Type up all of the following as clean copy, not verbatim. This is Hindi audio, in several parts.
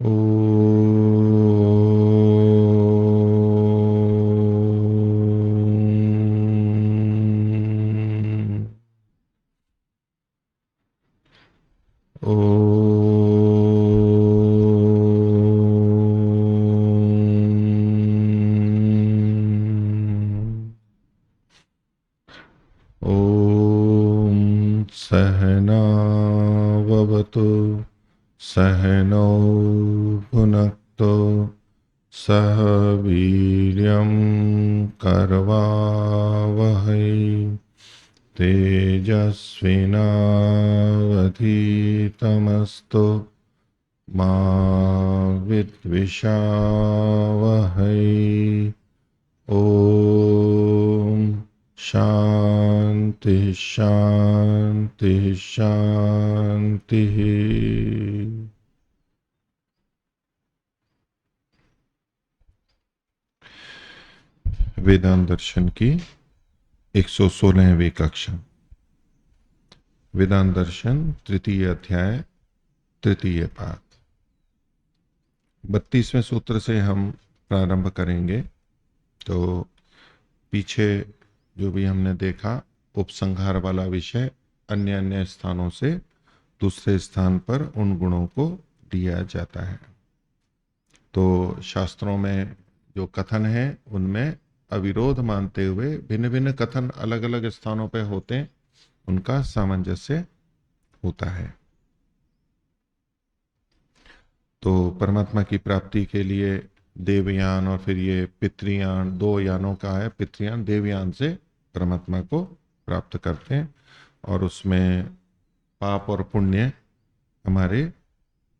ॐ सहनाववतु सहनौ भुनक्तु सह वीर्यं करवावहै तेजस्विनावधीतमस्तु मा विद्विषावहै। ओम शांति शांति शांति। वेदांत दर्शन की 116वीं कक्षा। वेदांत दर्शन तृतीय अध्याय तृतीय पाद 32वें सूत्र से हम प्रारंभ करेंगे। तो पीछे जो भी हमने देखा उपसंहार वाला विषय अन्य अन्य स्थानों से दूसरे स्थान पर उन गुणों को दिया जाता है। तो शास्त्रों में जो कथन है उनमें अविरोध मानते हुए भिन्न भिन्न कथन अलग अलग स्थानों पर होते हैं, उनका सामंजस्य होता है। तो परमात्मा की प्राप्ति के लिए देवयान और फिर ये पितृयान, दो यानों का है। पितृयान देवयान से परमात्मा को प्राप्त करते हैं और उसमें पाप और पुण्य हमारे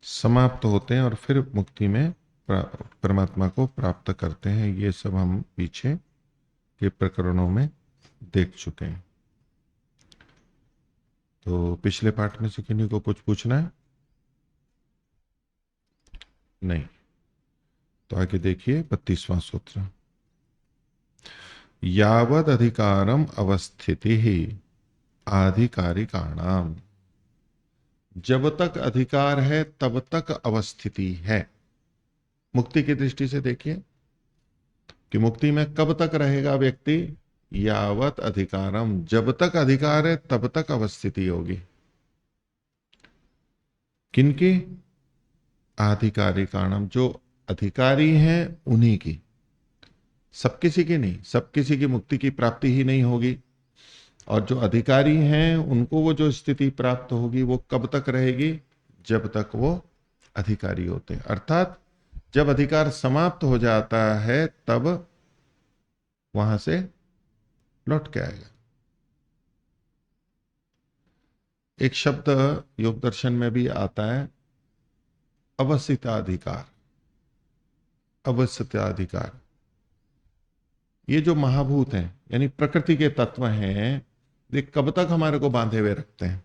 समाप्त होते हैं और फिर मुक्ति में परमात्मा को प्राप्त करते हैं। ये सब हम पीछे के प्रकरणों में देख चुके हैं। तो पिछले पाठ में से किन्हीं को कुछ पूछना है? नहीं। तो आगे देखिए 32वां सूत्र। यावद अधिकारम अवस्थिति ही आधिकारिकाणाम। जब तक अधिकार है तब तक अवस्थिति है। मुक्ति की दृष्टि से देखिए कि मुक्ति में कब तक रहेगा व्यक्ति। यावत अधिकारम, जब तक अधिकार है तब तक अवस्थिति होगी। किनकी? आधिकारिकाणम, जो अधिकारी हैं उन्हीं की, सब किसी की नहीं। सब किसी की मुक्ति की प्राप्ति ही नहीं होगी। और जो अधिकारी हैं उनको वो जो स्थिति प्राप्त होगी वो कब तक रहेगी? जब तक वो अधिकारी होते हैं। अर्थात जब अधिकार समाप्त हो जाता है तब वहां से लौट के आएगा। एक शब्द योग दर्शन में भी आता है, अवस्थिताधिकार। अवस्थिताधिकार, ये जो महाभूत हैं यानी प्रकृति के तत्व हैं, ये कब तक हमारे को बांधे हुए रखते हैं।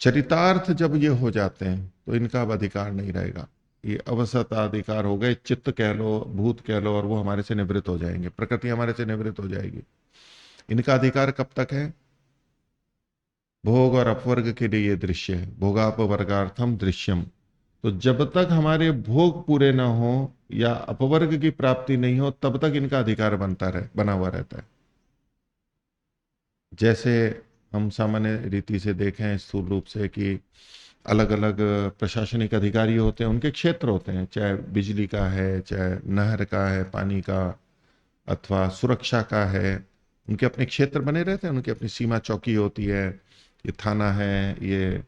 चरितार्थ जब ये हो जाते हैं तो इनका अब अधिकार नहीं रहेगा। ये अवस्थिताधिकार हो गए, चित्त कह लो, भूत कह लो, और वो हमारे से निवृत्त हो जाएंगे, प्रकृति हमारे से निवृत्त हो जाएगी। इनका अधिकार कब तक है? भोग और अपवर्ग के लिए ये दृश्य है, भोगापवर्गार्थम दृश्यम। तो जब तक हमारे भोग पूरे ना हो या अपवर्ग की प्राप्ति नहीं हो तब तक इनका अधिकार बना हुआ रहता है। जैसे हम सामान्य रीति से देखें स्थूल रूप से कि अलग अलग प्रशासनिक अधिकारी होते हैं, उनके क्षेत्र होते हैं, चाहे बिजली का है, चाहे नहर का है, पानी का, अथवा सुरक्षा का है। उनके अपने क्षेत्र बने रहते हैं, उनकी अपनी सीमा चौकी होती है। ये थाना है, ये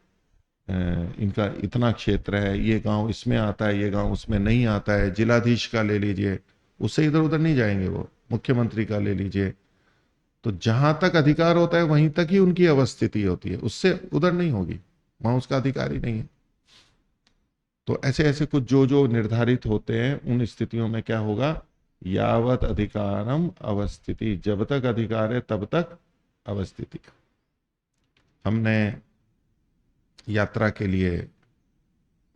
इनका इतना क्षेत्र है, ये गांव इसमें आता है, ये गांव उसमें नहीं आता है। जिलाधीश का ले लीजिए, उससे इधर उधर नहीं जाएंगे वो। मुख्यमंत्री का ले लीजिए, तो जहां तक अधिकार होता है वहीं तक ही उनकी अवस्थिति होती है, उससे उधर नहीं होगी, वहां उसका अधिकार ही नहीं है। तो ऐसे ऐसे कुछ जो जो निर्धारित होते हैं उन स्थितियों में क्या होगा? यावत अधिकारम अवस्थिति, जब तक अधिकार है तब तक अवस्थिति। हमने यात्रा के लिए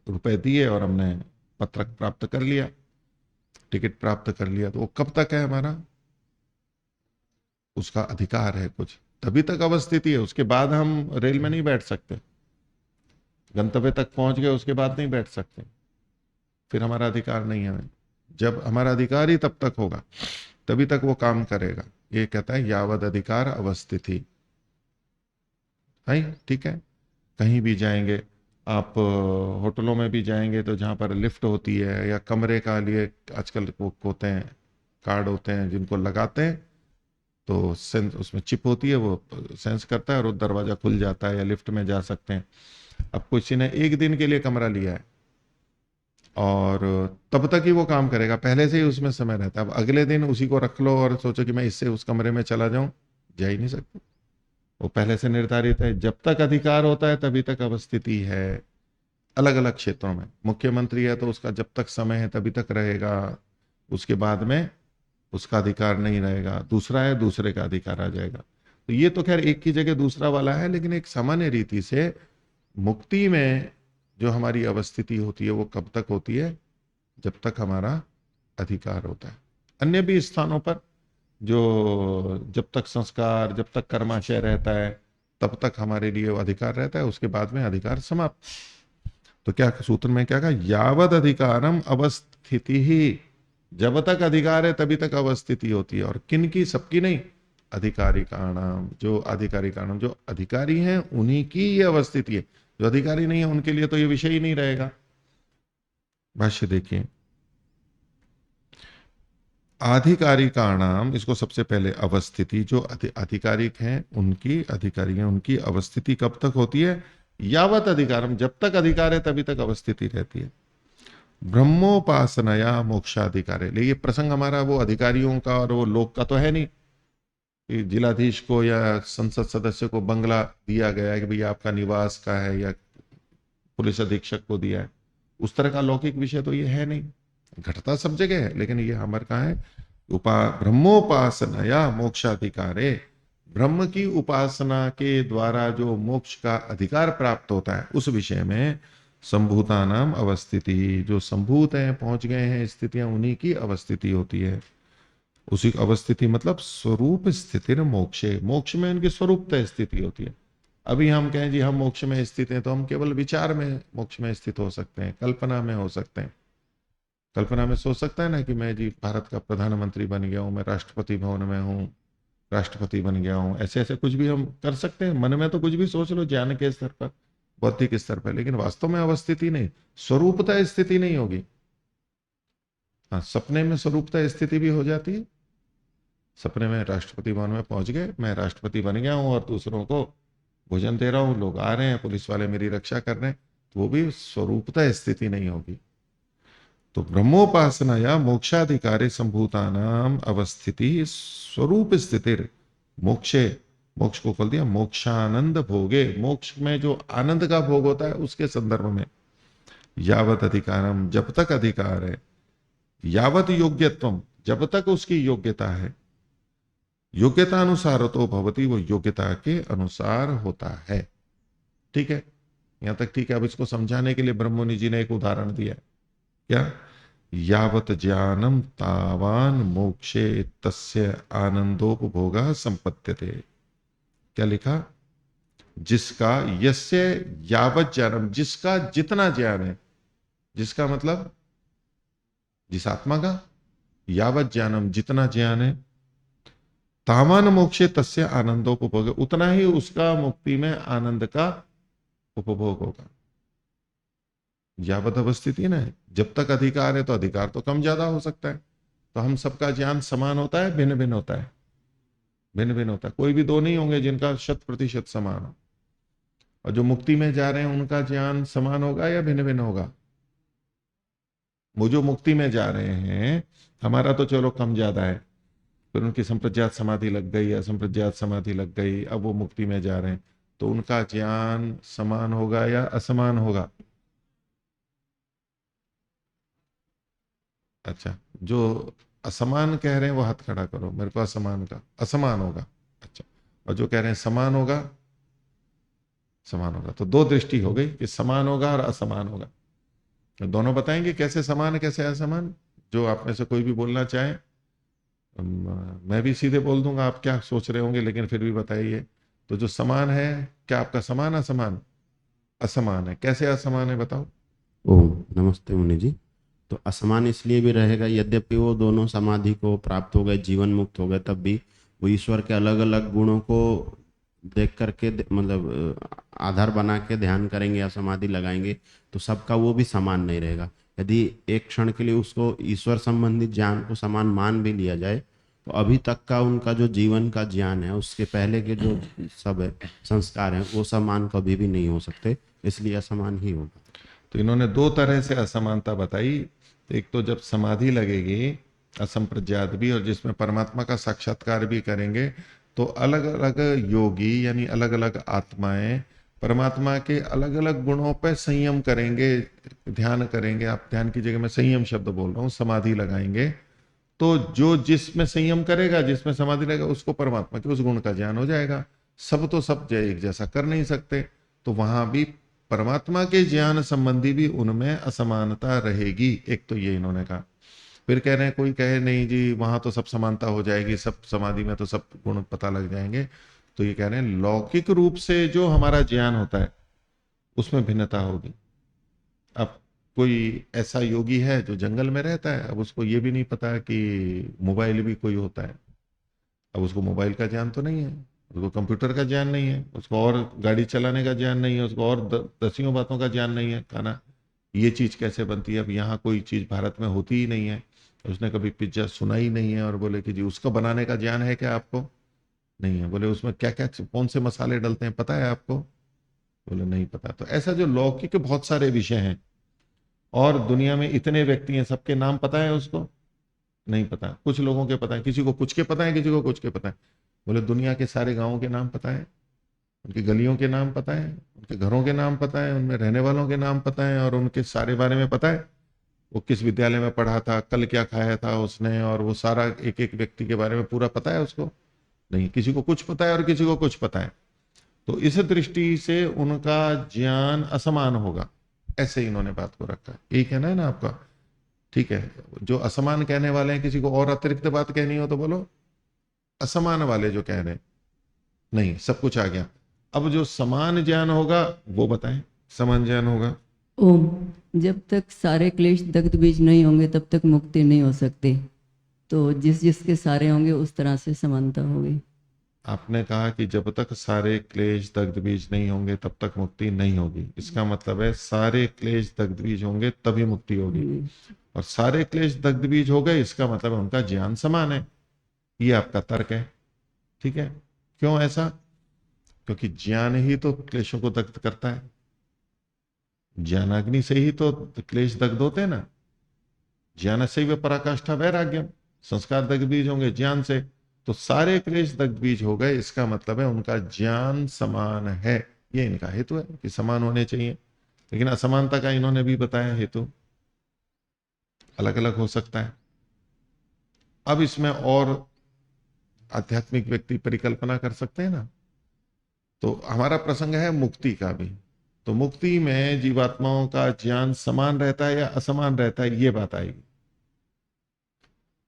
रुपए दिए और हमने पत्रक प्राप्त कर लिया, टिकट प्राप्त कर लिया, तो वो कब तक है हमारा? उसका अधिकार है कुछ, तभी तक अवस्थिति है। उसके बाद हम रेल में नहीं बैठ सकते। गंतव्य तक पहुंच गए उसके बाद नहीं बैठ सकते, फिर हमारा अधिकार नहीं है। जब हमारा अधिकार ही तब तक होगा, तभी तक वो काम करेगा। ये कहता है यावद अधिकार अवस्थिति है। ठीक है, कहीं भी जाएंगे आप, होटलों में भी जाएंगे तो जहां पर लिफ्ट होती है या कमरे का लिए आजकल वो होते हैं, कार्ड होते हैं जिनको लगाते हैं, तो सेंस उसमें चिप होती है, वो सेंस करता है और वो दरवाजा खुल जाता है या लिफ्ट में जा सकते हैं। अब किसी ने एक दिन के लिए कमरा लिया है और तब तक ही वो काम करेगा, पहले से ही उसमें समय रहता है। अब अगले दिन उसी को रख लो और सोचो कि मैं इससे उस कमरे में चला जाऊं, जा ही नहीं सकते। वो पहले से निर्धारित है, जब तक अधिकार होता है तभी तक अवस्थिति है। अलग अलग क्षेत्रों में मुख्यमंत्री है तो उसका जब तक समय है तभी तक रहेगा, उसके बाद में उसका अधिकार नहीं रहेगा। दूसरा है, दूसरे का अधिकार आ जाएगा। तो ये तो खैर एक की जगह दूसरा वाला है, लेकिन एक सामान्य रीति से मुक्ति में जो हमारी अवस्थिति होती है वो कब तक होती है, जब तक हमारा अधिकार होता है। अन्य भी स्थानों पर जो जब तक संस्कार, जब तक कर्माशय रहता है तब तक हमारे लिए वो अधिकार रहता है, उसके बाद में अधिकार समाप्त। तो क्या सूत्र में क्या कहा, यावद अधिकारम अवस्थिति ही, जब तक अधिकार है तभी तक अवस्थिति होती है। और किन की, सबकी नहीं, अधिकारी का नाम, जो अधिकारी का नाम, जो अधिकारी हैं उन्हीं की ये अवस्थिति है। जो अधिकारी नहीं है उनके लिए तो ये विषय ही नहीं रहेगा। भाष्य देखिए, आधिकारिकाणाम, इसको सबसे पहले अवस्थिति, जो अधिकारिक हैं उनकी, अधिकारी हैं उनकी अवस्थिति कब तक होती है, यावत अधिकारम, जब तक अधिकार है तभी तक अवस्थिति रहती है। ब्रह्मोपासनया मोक्षाधिकार है। ये प्रसंग हमारा वो अधिकारियों का और वो लोक का तो है नहीं कि जिलाधीश को या संसद सदस्य को बंगला दिया गया है कि भैया आपका निवास का है, या पुलिस अधीक्षक को दिया है। उस तरह का लौकिक विषय तो ये है नहीं, घटता सब जगह है, लेकिन ये हमारे कहाँ है, ब्रह्मोपासनया मोक्षाधिकारे, ब्रह्म की उपासना के द्वारा जो मोक्ष का अधिकार प्राप्त होता है उस विषय में संभूता नाम अवस्थिति, जो संभूत हैं, पहुंच गए हैं स्थितियां, उन्हीं की अवस्थिति होती है। उसी अवस्थिति मतलब स्वरूप स्थिति मोक्षे, मोक्ष में उनकी स्वरूप स्थिति होती है। अभी हम कहें जी हम मोक्ष में स्थित हैं, तो हम केवल विचार में मोक्ष में स्थित हो सकते हैं, कल्पना में हो सकते हैं। कल्पना में सोच सकता है ना कि मैं जी भारत का प्रधानमंत्री बन गया हूं, मैं राष्ट्रपति भवन में हूं, राष्ट्रपति बन गया हूं, ऐसे ऐसे कुछ भी हम कर सकते हैं। मन में तो कुछ भी सोच लो ज्ञान के स्तर पर, बौद्धिक स्तर पर, लेकिन वास्तव में अवस्थिति नहीं, स्वरूपता स्थिति नहीं होगी। हाँ, सपने में स्वरूपता स्थिति भी हो जाती है। सपने में राष्ट्रपति भवन में पहुंच गए, मैं राष्ट्रपति बन गया हूं और दूसरों को भोजन दे रहा हूं, लोग आ रहे हैं, पुलिस वाले मेरी रक्षा कर रहे हैं, तो वो भी स्वरूपता स्थिति नहीं होगी। तो ब्रह्मोपासना या मोक्षाधिकारी संभूतानाम अवस्थिति स्वरूप स्थिति मोक्षे, मोक्ष को खोल दिया, मोक्षानंद भोगे, मोक्ष में जो आनंद का भोग होता है उसके संदर्भ में, यावत अधिकारम, जब तक अधिकार है, यावत योग्यत्वम, जब तक उसकी योग्यता है, योग्यता अनुसार तो भवती, वो योग्यता के अनुसार होता है। ठीक है, यहां तक ठीक है। अब इसको समझाने के लिए ब्रह्ममुनि जी ने एक उदाहरण दिया है, क्या, यावत ज्ञानम तावान मोक्षे तस्य आनंदोपभोगा संपद्यते। क्या लिखा, जिसका, यस्य यावत ज्ञानम, जिसका जितना ज्ञान है, जिसका मतलब जिस आत्मा का, यावत ज्ञानम जितना ज्ञान है, तावान मोक्षे तस्य आनंदोपभोग, उतना ही उसका मुक्ति में आनंद का उपभोग होगा। यावत अवस्थिति ना है, जब तक अधिकार है तो अधिकार तो कम ज्यादा हो सकता है। तो हम सबका ज्ञान समान होता है, भिन्न भिन्न होता है, भिन्न भिन्न होता है। कोई भी दो नहीं होंगे जिनका 100% समान हो। और जो मुक्ति में जा रहे हैं उनका ज्ञान समान होगा या भिन्न भिन्न होगा। वो जो मुक्ति में जा रहे हैं, हमारा तो चलो कम ज्यादा है, फिर उनकी संप्रज्ञात समाधि लग गई, असंप्रज्ञात समाधि लग गई, अब वो मुक्ति में जा रहे हैं, तो उनका ज्ञान समान होगा या असमान होगा। अच्छा, जो असमान कह रहे हैं वो हाथ खड़ा करो, मेरे को असमान का, असमान होगा। अच्छा, और जो कह रहे हैं समान होगा, समान होगा। तो दो दृष्टि हो गई कि समान होगा और असमान होगा। तो दोनों बताएंगे कैसे समान कैसे असमान, जो आप में से कोई भी बोलना चाहे। मैं भी सीधे बोल दूंगा, आप क्या सोच रहे होंगे, लेकिन फिर भी बताइए। तो जो समान है, क्या आपका समान असमान, असमान है। कैसे असमान है बताओ? ओम नमस्ते मुनि जी। तो असमान इसलिए भी रहेगा, यद्यपि वो दोनों समाधि को प्राप्त हो गए, जीवन मुक्त हो गए, तब भी वो ईश्वर के अलग अलग गुणों को देख करके मतलब आधार बना के ध्यान करेंगे या समाधि लगाएंगे, तो सबका वो भी समान नहीं रहेगा। यदि एक क्षण के लिए उसको ईश्वर संबंधित ज्ञान को समान मान भी लिया जाए, तो अभी तक का उनका जो जीवन का ज्ञान है, उसके पहले के जो सब है संस्कार हैं, वो समान कभी भी नहीं हो सकते, इसलिए असमान ही होगा। तो इन्होंने दो तरह से असमानता बताई। एक तो जब समाधि लगेगी असंप्रज्ञात भी, और जिसमें परमात्मा का साक्षात्कार भी करेंगे, तो अलग अलग योगी यानी अलग अलग आत्माएं परमात्मा के अलग अलग गुणों पर संयम करेंगे, ध्यान करेंगे। आप ध्यान की जगह मैं संयम शब्द बोल रहा हूं, समाधि लगाएंगे। तो जो जिसमें संयम करेगा, जिसमें समाधि लगेगा, उसको परमात्मा के उस गुण का ज्ञान हो जाएगा। सब तो सब एक जैसा कर नहीं सकते, तो वहां भी परमात्मा के ज्ञान संबंधी भी उनमें असमानता रहेगी। एक तो ये इन्होंने कहा। फिर कह रहे हैं, कोई कहे नहीं जी वहां तो सब समानता हो जाएगी, सब समाधि में तो सब गुण पता लग जाएंगे। तो ये कह रहे हैं लौकिक रूप से जो हमारा ज्ञान होता है उसमें भिन्नता होगी। अब कोई ऐसा योगी है जो जंगल में रहता है, अब उसको ये भी नहीं पता कि मोबाइल भी कोई होता है। अब उसको मोबाइल का ज्ञान तो नहीं है, उसको कंप्यूटर का ज्ञान नहीं है, उसको और गाड़ी चलाने का ज्ञान नहीं है, उसको और दसियों बातों का ज्ञान नहीं है। खाना ये चीज कैसे बनती है, अब यहाँ कोई चीज भारत में होती ही नहीं है, उसने कभी पिज्जा सुना ही नहीं है, और बोले कि जी उसका बनाने का ज्ञान है क्या आपको? नहीं है। बोले उसमें क्या क्या कौन से मसाले डलते हैं पता है आपको? बोले नहीं पता। तो ऐसा जो लौकिक बहुत सारे विषय हैं, और दुनिया में इतने व्यक्ति हैं, सबके नाम पता है उसको? नहीं पता। कुछ लोगों के पता है, किसी को कुछ के पता है, किसी को कुछ के पता है। बोले दुनिया के सारे गांवों के नाम पता है, उनकी गलियों के नाम पता है, उनके घरों के नाम पता है, उनमें रहने वालों के नाम पता है, और उनके सारे बारे में पता है। वो किस विद्यालय में पढ़ा था, कल क्या खाया था उसने, और वो सारा एक एक व्यक्ति के बारे में पूरा पता है उसको? नहीं। किसी को कुछ पता है और किसी को कुछ पता है। तो इस दृष्टि से उनका ज्ञान असमान होगा। ऐसे इन्होंने बात को रखा है। यही कहना है ना आपका? ठीक है। जो असमान कहने वाले हैं, किसी को और अतिरिक्त बात कहनी हो तो बोलो। असमान वाले जो कह रहे हैं, नहीं सब कुछ आ गया। अब जो समान ज्ञान होगा वो बताएं। समान ज्ञान होगा। ओम। जब तक सारे क्लेश दग्ध बीज नहीं होंगे तब तक मुक्ति नहीं हो सकती, तो जिस जिसके सारे होंगे उस तरह से समानता होगी। आपने कहा कि जब तक सारे क्लेश दग्ध बीज नहीं होंगे तब तक मुक्ति नहीं होगी। इसका मतलब है सारे क्लेश दग्ध बीज होंगे तभी मुक्ति होगी। और सारे क्लेश दग्ध बीज हो गए, इसका मतलब है उनका ज्ञान समान है। ये आपका तर्क है। ठीक है। क्यों ऐसा? क्योंकि ज्ञान ही तो क्लेशों को दग्ध करता है। ज्ञानाग्नि से ही तो क्लेश दग्ध होते हैं ना। ज्ञान से वे पराकाष्ठा वैराग्यम। संस्कार दग्ध बीज होंगे ज्ञान से, तो सारे क्लेश दग्ध बीज हो गए। इसका मतलब है उनका ज्ञान समान है। ये इनका हेतु है कि समान होने चाहिए। लेकिन असमानता का इन्होंने भी बताया हेतु अलग अलग हो सकता है। अब इसमें और आध्यात्मिक व्यक्ति परिकल्पना कर सकते हैं ना। तो हमारा प्रसंग है मुक्ति का भी। तो मुक्ति में जीवात्माओं का ज्ञान समान रहता है या असमान रहता है, ये बात आएगी।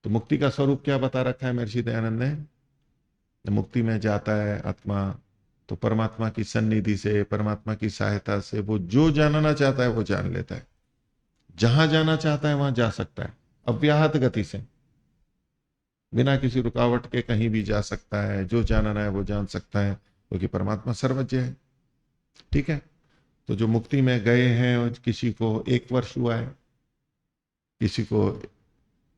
तो मुक्ति का स्वरूप क्या बता रखा है महर्षि दयानंद ने? मुक्ति में जाता है आत्मा, तो परमात्मा की सन्निधि से, परमात्मा की सहायता से वो जो जानना चाहता है वो जान लेता है। जहां जाना चाहता है वहां जा सकता है, अव्याहत गति से, बिना किसी रुकावट के कहीं भी जा सकता है। जो जानना है वो जान सकता है, क्योंकि परमात्मा सर्वज्ञ है। ठीक है। तो जो मुक्ति में गए हैं, किसी को 1 वर्ष हुआ है, किसी को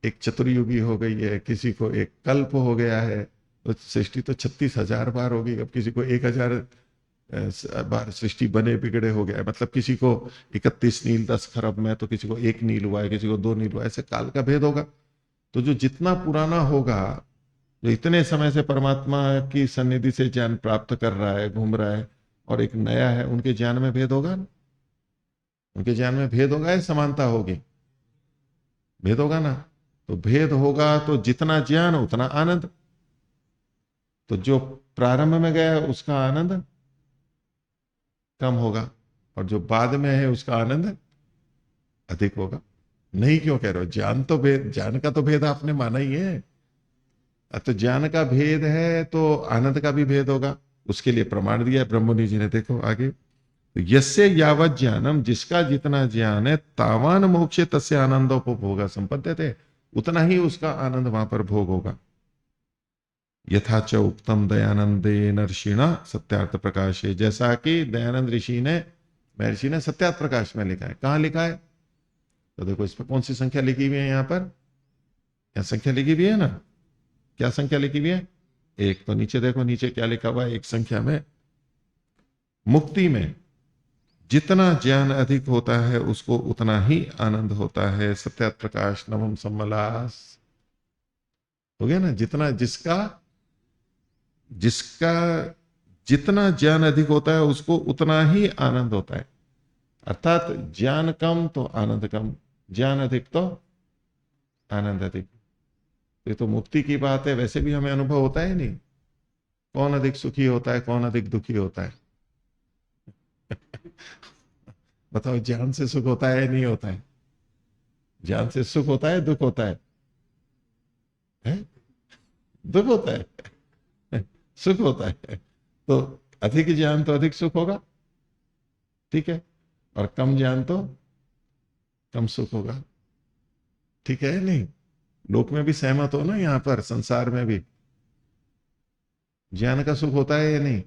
एक चतुर्युगी हो गई है, किसी को एक कल्प हो गया है। तो सृष्टि तो 36,000 बार हो गई। अब किसी को 1,000 बार सृष्टि बने बिगड़े हो गया है। मतलब किसी को 31 नील 10 खरब में, तो किसी को 1 नील हुआ है, किसी को 2 नील हुआ है। ऐसे काल का भेद होगा। तो जो जितना पुराना होगा, जो इतने समय से परमात्मा की सन्निधि से ज्ञान प्राप्त कर रहा है, घूम रहा है, और एक नया है, उनके ज्ञान में भेद होगा ना। उनके ज्ञान में भेद होगा या समानता होगी? भेद होगा ना। तो भेद होगा तो जितना ज्ञान उतना आनंद। तो जो प्रारंभ में गया है उसका आनंद कम होगा, और जो बाद में है उसका आनंद अधिक होगा। नहीं क्यों कह रहे हो? ज्ञान तो भेद, ज्ञान का तो भेद आपने माना ही है। तो ज्ञान का भेद है तो आनंद का भी भेद होगा। उसके लिए प्रमाण दिया है ब्रह्मनि जी ने। देखो आगे, तो यस्य यावत ज्ञानम, जिसका जितना ज्ञान है, तावान मोक्षे तस्य आनंदोपभोग संपद्यते, उतना ही उसका आनंद वहां पर भोग होगा। यथा च उक्तम दयानंदे ऋषिणा सत्यार्थ प्रकाशे, जैसा कि दयानंद ऋषि ने, महर्षि ने सत्यार्थ प्रकाश में लिखा है। कहां लिखा है? तो देखो इस पर कौन सी संख्या लिखी हुई है, यहां पर यहां संख्या लिखी हुई है ना, क्या संख्या लिखी हुई है? एक। तो नीचे देखो, नीचे क्या लिखा हुआ है एक संख्या में? मुक्ति में जितना ज्ञान अधिक होता है उसको उतना ही आनंद होता है। सत्यार्थ प्रकाश नवम सम्मलास हो गया ना। जितना जिसका जिसका जितना ज्ञान अधिक होता है उसको उतना ही आनंद होता है। अर्थात ज्ञान कम तो आनंद कम, ज्ञान अधिक तो आनंद अधिक। ये तो मुक्ति की बात है, वैसे भी हमें अनुभव होता है नहीं, कौन अधिक सुखी होता है, कौन अधिक दुखी होता है। बताओ, ज्ञान से सुख होता है नहीं होता है? ज्ञान से सुख होता है, दुख होता है? दुख होता है, सुख होता है। तो अधिक ज्ञान तो अधिक सुख होगा, ठीक है, और कम ज्ञान तो कम सुख होगा, ठीक है नहीं? लोक में भी सहमत हो ना, यहां पर संसार में भी ज्ञान का सुख होता है या नहीं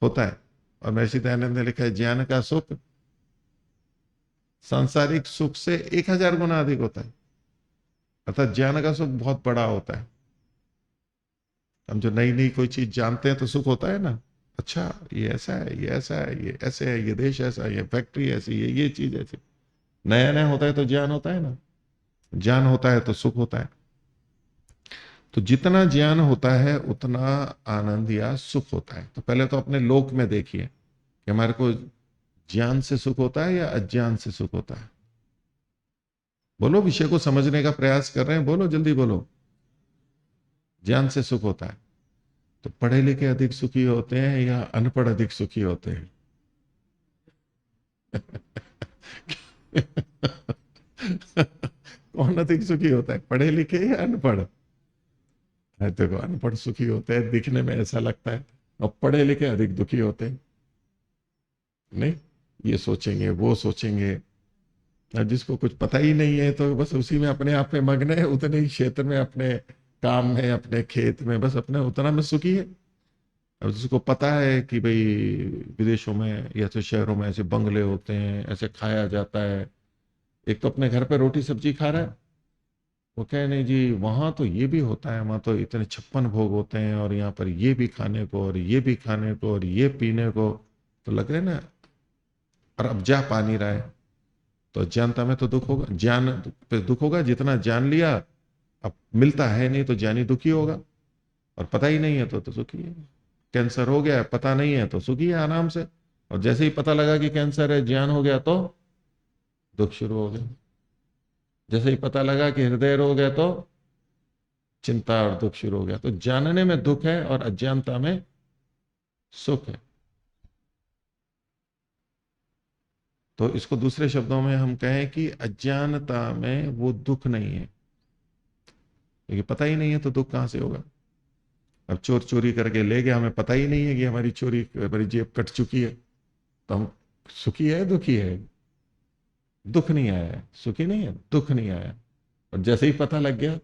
होता है? और महर्षि दयानंद ने लिखा है ज्ञान का सुख सांसारिक सुख से 1000 गुना अधिक होता है। अर्थात ज्ञान का सुख बहुत बड़ा होता है। हम जो नई नई कोई चीज जानते हैं तो सुख होता है ना, अच्छा ये ऐसा है, ये ऐसा है, ये ऐसे है, ये देश ऐसा है, ये फैक्ट्री ऐसी है, ये चीज ऐसी। नया नया होता है तो ज्ञान होता है ना, ज्ञान होता है तो सुख होता है। तो जितना ज्ञान होता है उतना आनंद या सुख होता है। तो पहले तो अपने लोक में देखिए कि हमारे को ज्ञान से सुख होता है या अज्ञान से सुख होता है। बोलो, विषय को समझने का प्रयास कर रहे हैं, बोलो जल्दी बोलो। ज्ञान से सुख होता है। तो पढ़े लिखे अधिक सुखी होते हैं या अनपढ़ अधिक सुखी होते हैं? कौन अधिक सुखी होता है, पढ़े लिखे या अनपढ़? देखो, अनपढ़ सुखी होते हैं, दिखने में ऐसा लगता है, और पढ़े लिखे अधिक दुखी होते हैं। नहीं, ये सोचेंगे वो सोचेंगे, और जिसको कुछ पता ही नहीं है तो बस उसी में अपने आप में मग्न है, उतने ही क्षेत्र में, अपने काम में, अपने खेत में, बस अपने उतना में सुखी है। अब जिसको पता है कि भाई विदेशों में या तो शहरों में ऐसे बंगले होते हैं, ऐसे खाया जाता है, एक तो अपने घर पे रोटी सब्जी खा रहा है, वो कहे नहीं जी वहां तो ये भी होता है, वहां तो इतने 56 भोग होते हैं, और यहाँ पर ये भी खाने को, और ये भी खाने को, और ये पीने को, तो लग रहे ना। और अब जा पा नहीं रहा है, तो अज्ञानता में तो दुख होगा, ज्ञान पे दुख होगा। जितना जान लिया अब मिलता है नहीं तो ज्ञानी दुखी होगा, और पता ही नहीं है तो सुखी है। कैंसर हो गया है, पता नहीं है तो सुखी है आराम से, और जैसे ही पता लगा कि कैंसर है, ज्ञान हो गया तो दुख शुरू हो गया। जैसे ही पता लगा कि हृदय रोग है तो चिंता और दुख शुरू हो गया। तो जानने में दुख है और अज्ञानता में सुख है। तो इसको दूसरे शब्दों में हम कहें कि अज्ञानता में वो दुख नहीं है, क्योंकि पता ही नहीं है तो दुख कहां से होगा। अब चोर चोरी करके ले गया, हमें पता ही नहीं है कि हमारी जेब कट चुकी है, तो हम सुखी है दुखी है? दुख नहीं आया है, सुखी नहीं है, दुख नहीं आया। और जैसे ही पता लग गया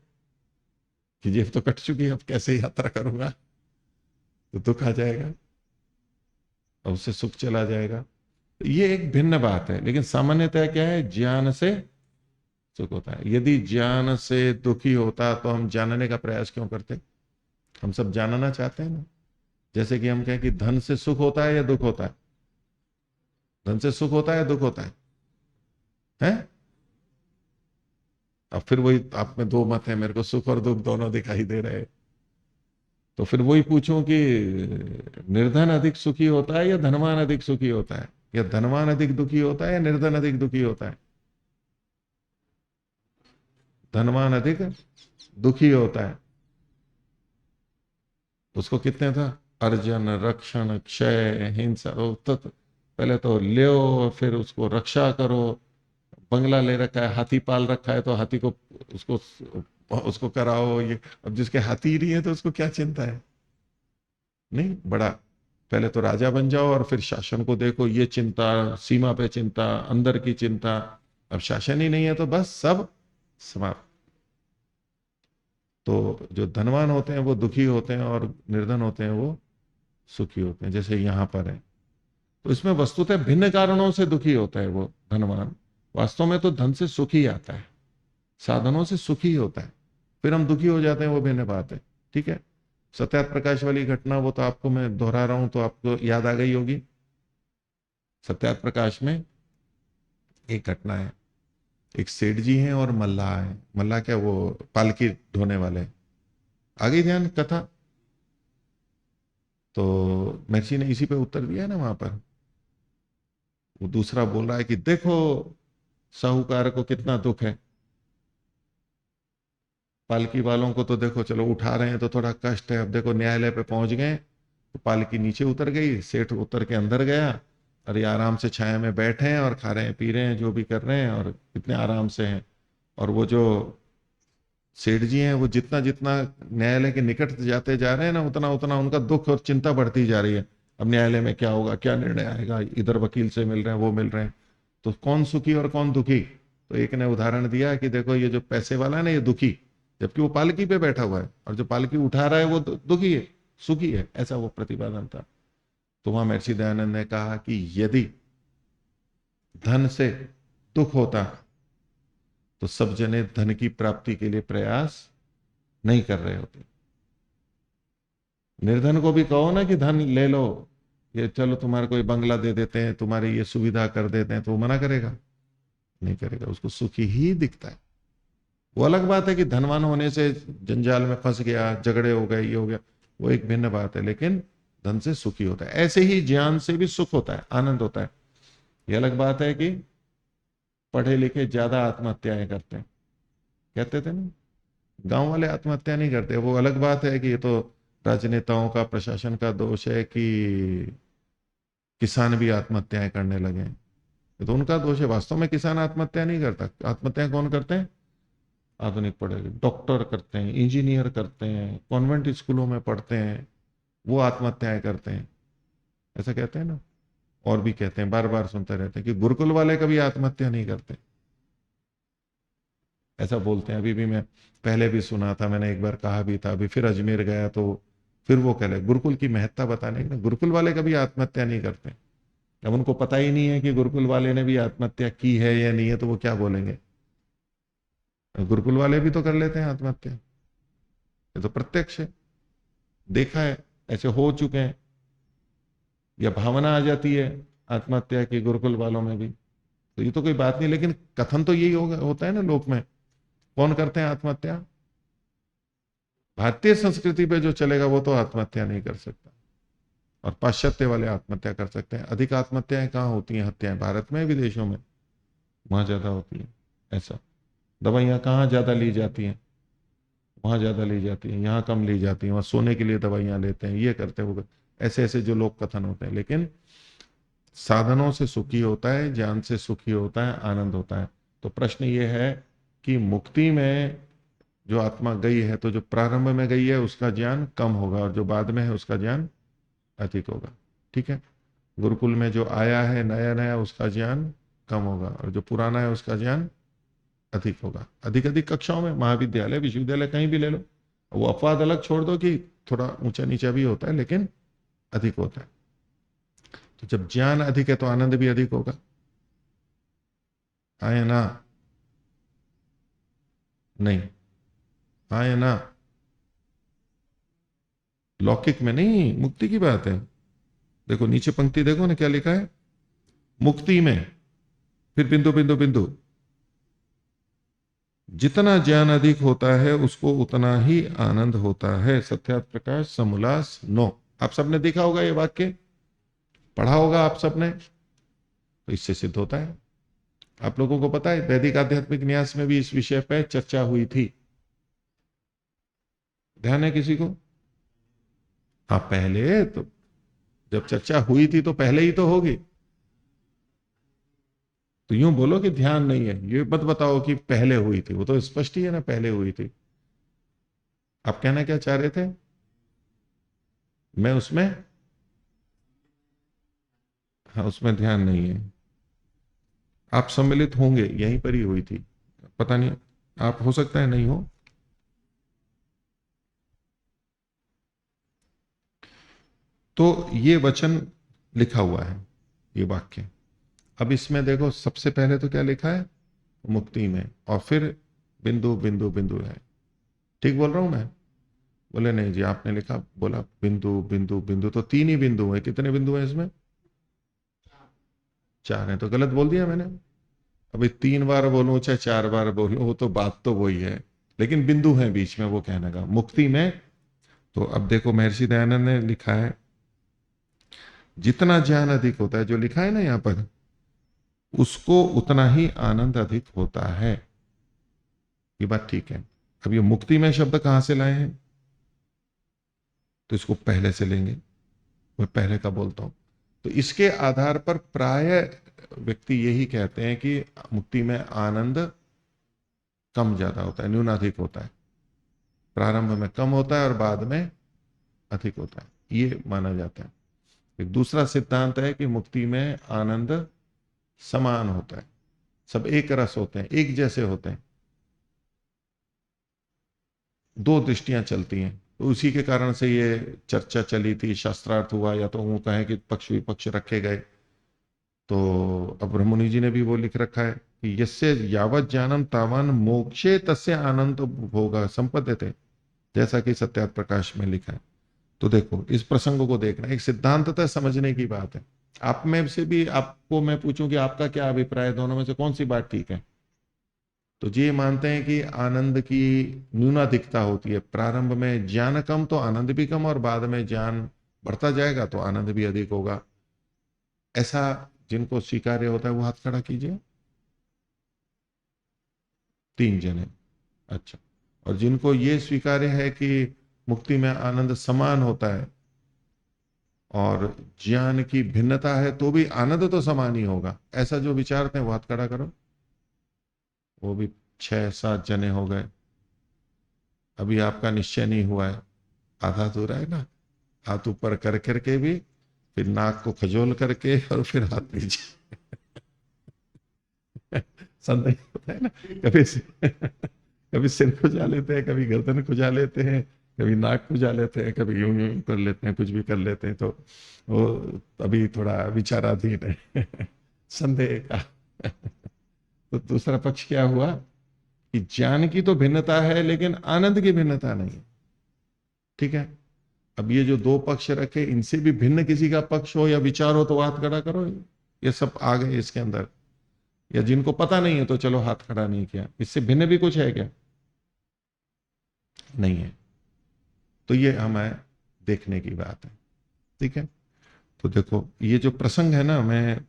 कि जेब तो कट चुकी है, अब कैसे यात्रा करूंगा, तो दुख आ जाएगा और उससे सुख चला जाएगा। तो ये एक भिन्न बात है, लेकिन सामान्यतः क्या है, ज्ञान से सुख होता है। यदि ज्ञान से दुखी होता तो हम जानने का प्रयास क्यों करते? हम सब जानना चाहते हैं ना। जैसे कि हम कहें कि धन से सुख होता है या दुख होता है? धन से सुख होता है या दुख होता है? अब फिर वही, आप में दो मत है, मेरे को सुख और दुख दोनों दिखाई दे रहे हैं। तो फिर वही पूछूं कि निर्धन अधिक सुखी होता है या धनवान अधिक सुखी होता है, या धनवान अधिक दुखी होता है या निर्धन अधिक दुखी होता है? धनवान अधिक दुखी होता है। उसको कितने था, अर्जन, रक्षण, क्षय, हिंसा, तो पहले तो ले, फिर उसको रक्षा करो। बंगला ले रखा है, हाथी पाल रखा है, तो हाथी को उसको उसको कराओ। ये अब जिसके हाथी ही नहीं है तो उसको क्या चिंता है? नहीं, बड़ा पहले तो राजा बन जाओ और फिर शासन को देखो, ये चिंता, सीमा पे चिंता, अंदर की चिंता। अब शासन ही नहीं है तो बस सब समाप्त। तो जो धनवान होते हैं वो दुखी होते हैं और निर्धन होते हैं वो सुखी होते हैं, जैसे यहां पर है। तो इसमें वस्तुतः भिन्न कारणों से दुखी होता है वो धनवान। वास्तव में तो धन से सुखी आता है, साधनों से सुखी होता है, फिर हम दुखी हो जाते हैं, वो भिन्न बात है। ठीक है, सत्यार्थ प्रकाश वाली घटना वो तो आपको मैं दोहरा रहा हूं तो आपको याद आ गई होगी। सत्यार्थ प्रकाश में एक घटना है, एक सेठ जी हैं और मल्लाह है। मल्लाह क्या, वो पालकी ढोने वाले। आगे ध्यान कथा। तो महर्षि ने इसी पे उत्तर दिया है ना वहां पर। वो दूसरा बोल रहा है कि देखो साहूकार को कितना दुख है, पालकी वालों को तो देखो चलो उठा रहे हैं तो थोड़ा कष्ट है, अब देखो न्यायालय पे पहुंच गए तो पालकी नीचे उतर गई, सेठ उतर के अंदर गया और ये आराम से छाया में बैठे हैं और खा रहे हैं पी रहे हैं जो भी कर रहे हैं और कितने आराम से हैं। और वो जो सेठ जी हैं वो जितना जितना न्यायालय के निकट जाते जा रहे हैं ना, उतना उतना उनका दुख और चिंता बढ़ती जा रही है। अब न्यायालय में क्या होगा, क्या निर्णय आएगा, इधर वकील से मिल रहे हैं वो मिल रहे हैं, तो कौन सुखी और कौन दुखी। तो एक ने उदाहरण दिया कि देखो ये जो पैसे वाला है ना ये दुखी, जबकि वो पालकी पे बैठा हुआ है, और जो पालकी उठा रहा है वो दुखी है, सुखी है, ऐसा वो प्रतिपादन था। तो वहां महर्षि दयानंद ने कहा कि यदि धन से दुख होता तो सब जने धन की प्राप्ति के लिए प्रयास नहीं कर रहे होते। निर्धन को भी कहो ना कि धन ले लो, ये चलो तुम्हारे कोई बंगला दे देते हैं, तुम्हारी ये सुविधा कर देते हैं, तो वो मना करेगा? नहीं करेगा, उसको सुखी ही दिखता है। वो अलग बात है कि धनवान होने से जंजाल में फंस गया, झगड़े हो गए, ये हो गया, वो एक भिन्न बात है, लेकिन धन से सुखी होता है। ऐसे ही ज्ञान से भी सुख होता है, आनंद होता है। ये अलग बात है कि पढ़े लिखे ज्यादा आत्महत्याएं करते हैं, कहते थे ना, गांव वाले आत्महत्या नहीं करते। वो अलग बात है कि ये तो राजनेताओं का, प्रशासन का दोष है कि किसान भी आत्महत्याएं करने लगे हैं, ये तो उनका दोष है। वास्तव में किसान आत्महत्या नहीं करता। आत्महत्याएं कौन करते हैं? आधुनिक पढ़े लिखे डॉक्टर करते हैं, इंजीनियर करते हैं, कॉन्वेंट स्कूलों में पढ़ते हैं, वो आत्महत्याएं करते हैं, ऐसा कहते हैं ना। और भी कहते हैं, बार बार सुनते रहते हैं कि गुरुकुल वाले कभी आत्महत्या नहीं करते, ऐसा बोलते हैं। अभी भी मैं पहले भी सुना था, मैंने एक बार कहा भी था, अभी फिर अजमेर गया तो फिर वो कह रहे गुरुकुल की महत्ता बताने के, गुरुकुल वाले कभी आत्महत्या नहीं करते। अब उनको पता ही नहीं है कि गुरुकुल वाले ने भी आत्महत्या की है या नहीं है, तो वो क्या बोलेंगे? गुरुकुल वाले भी तो कर लेते हैं आत्महत्या, ये तो प्रत्यक्ष है, देखा है, ऐसे हो चुके हैं। या भावना आ जाती है आत्महत्या की गुरुकुल वालों में भी, तो ये तो कोई बात नहीं, लेकिन कथन तो यही होता है ना लोक में। कौन करते हैं आत्महत्या? भारतीय संस्कृति पे जो चलेगा वो तो आत्महत्या नहीं कर सकता, और पाश्चात्य वाले आत्महत्या कर सकते हैं। अधिक आत्महत्याएं कहाँ होती हैं, हत्याएं? भारत में, विदेशों में? वहां ज्यादा होती है। ऐसा दवाइयां कहाँ ज्यादा ली जाती हैं? वहां ज्यादा ली जाती है, यहाँ कम ली जाती है। वहां सोने के लिए दवाइयां लेते हैं, ये करते हैं, वो ऐसे ऐसे जो लोक कथन होते हैं। लेकिन साधनों से सुखी होता है, ज्ञान से सुखी होता है, आनंद होता है। तो प्रश्न ये है कि मुक्ति में जो आत्मा गई है, तो जो प्रारंभ में गई है उसका ज्ञान कम होगा, और जो बाद में है उसका ज्ञान अधिक होगा। ठीक है, गुरुकुल में जो आया है नया नया, उसका ज्ञान कम होगा, और जो पुराना है उसका ज्ञान अधिक होगा। अधिक अधिक कक्षाओं में, महाविद्यालय, विश्वविद्यालय, कहीं भी ले लो, वो अपवाद अलग छोड़ दो कि थोड़ा ऊंचा नीचा भी होता है, लेकिन अधिक होता है। तो जब ज्ञान अधिक है तो आनंद भी अधिक होगा, आए ना? नहीं, आए ना? लौकिक में नहीं, मुक्ति की बात है। देखो नीचे पंक्ति देखो ना, क्या लिखा है? मुक्ति में, फिर बिंदु बिंदु बिंदु, जितना ज्ञान अधिक होता है उसको उतना ही आनंद होता है। सत्यार्थ प्रकाश समोल्लास 9। आप सबने देखा होगा ये वाक्य, पढ़ा होगा आप सबने, तो इससे सिद्ध होता है। आप लोगों को पता है वैदिक आध्यात्मिक न्यास में भी इस विषय पर चर्चा हुई थी, ध्यान है किसी को? हाँ, पहले तो जब चर्चा हुई थी तो पहले ही तो होगी। तो यूं बोलो कि ध्यान नहीं है, ये मत बताओ कि पहले हुई थी, वो तो स्पष्ट ही है ना, पहले हुई थी। आप कहना क्या चाह रहे थे? मैं उसमें हाँ, उसमें ध्यान नहीं है। आप सम्मिलित होंगे, यहीं पर ही हुई थी, पता नहीं, आप हो सकता है नहीं हो। तो ये वचन लिखा हुआ है, ये वाक्य। अब इसमें देखो, सबसे पहले तो क्या लिखा है, मुक्ति में, और फिर बिंदु बिंदु बिंदु है। ठीक बोल रहा हूं मैं? बोले नहीं जी, आपने लिखा, बोला बिंदु बिंदु बिंदु, तो 3 ही बिंदु है। कितने बिंदु है इसमें? 4 है, तो गलत बोल दिया मैंने। अभी 3 बार बोलूं चाहे 4 बार बोलूं, वो तो बात तो वही है, लेकिन बिंदु है बीच में, वो कहने का मुक्ति में। तो अब देखो, महर्षि दयानंद ने लिखा है, जितना ज्ञान अधिक होता है, जो लिखा है ना यहां पर, उसको उतना ही आनंद अधिक होता है। ये बात ठीक है। अब ये मुक्ति में शब्द कहां से लाए हैं, तो इसको पहले से लेंगे, मैं पहले का बोलता हूं। तो इसके आधार पर प्राय व्यक्ति यही कहते हैं कि मुक्ति में आनंद कम ज्यादा होता है, न्यूनाधिक होता है। प्रारंभ में कम होता है और बाद में अधिक होता है, ये माना जाता है। एक दूसरा सिद्धांत है कि मुक्ति में आनंद समान होता है, सब एक रस होते हैं, एक जैसे होते हैं। 2 दृष्टियां चलती हैं, तो उसी के कारण से ये चर्चा चली थी, शास्त्रार्थ हुआ, या तो वो कहें कि पक्ष विपक्ष रखे गए। तो अब ब्रह्मणि जी ने भी वो लिख रखा है कि यस्य यावत ज्ञानम तावान मोक्षे तस्य आनंद भोगा संपद्यते, जैसा कि सत्यार्थ प्रकाश में लिखा है। तो देखो, इस प्रसंग को देखना एक सिद्धांततः समझने की बात है। आप में से भी आपको मैं पूछूं कि आपका क्या अभिप्राय है, दोनों में से कौन सी बात ठीक है? तो जी मानते हैं कि आनंद की न्यूनाधिकता होती है, प्रारंभ में ज्ञान कम तो आनंद भी कम, और बाद में ज्ञान बढ़ता जाएगा तो आनंद भी अधिक होगा। ऐसा जिनको स्वीकार्य होता है वो हाथ खड़ा कीजिए। 3 जने, अच्छा। और जिनको ये स्वीकार्य है कि मुक्ति में आनंद समान होता है और ज्ञान की भिन्नता है, तो भी आनंद तो समान ही होगा, ऐसा जो विचारते हैं वो हाथ खड़ा करो। वो भी 6-7 जने हो गए। अभी आपका निश्चय नहीं हुआ है, आधा अधूरा है ना। हाथ ऊपर कर करके भी, फिर नाक को खजोल करके, और फिर हाथ नीचे। संदेह होता है ना, कभी कभी सिर खुजा लेते हैं, कभी गर्दन खुजा लेते हैं, कभी नाक खुजा लेते हैं, कभी यूं यूं कर लेते हैं, कुछ भी कर लेते हैं। तो वो अभी थोड़ा विचाराधीन है संदेह का। तो दूसरा पक्ष क्या हुआ कि ज्ञान की तो भिन्नता है, लेकिन आनंद की भिन्नता नहीं है। ठीक है। अब ये जो 2 पक्ष रखे, इनसे भी भिन्न किसी का पक्ष हो या विचार हो तो हाथ खड़ा करो। ये सब आ गए इसके अंदर, या जिनको पता नहीं है तो चलो हाथ खड़ा नहीं किया। इससे भिन्न भी कुछ है क्या? नहीं है। तो ये हमें देखने की बात है। ठीक है। तो देखो, ये जो प्रसंग है ना, मैं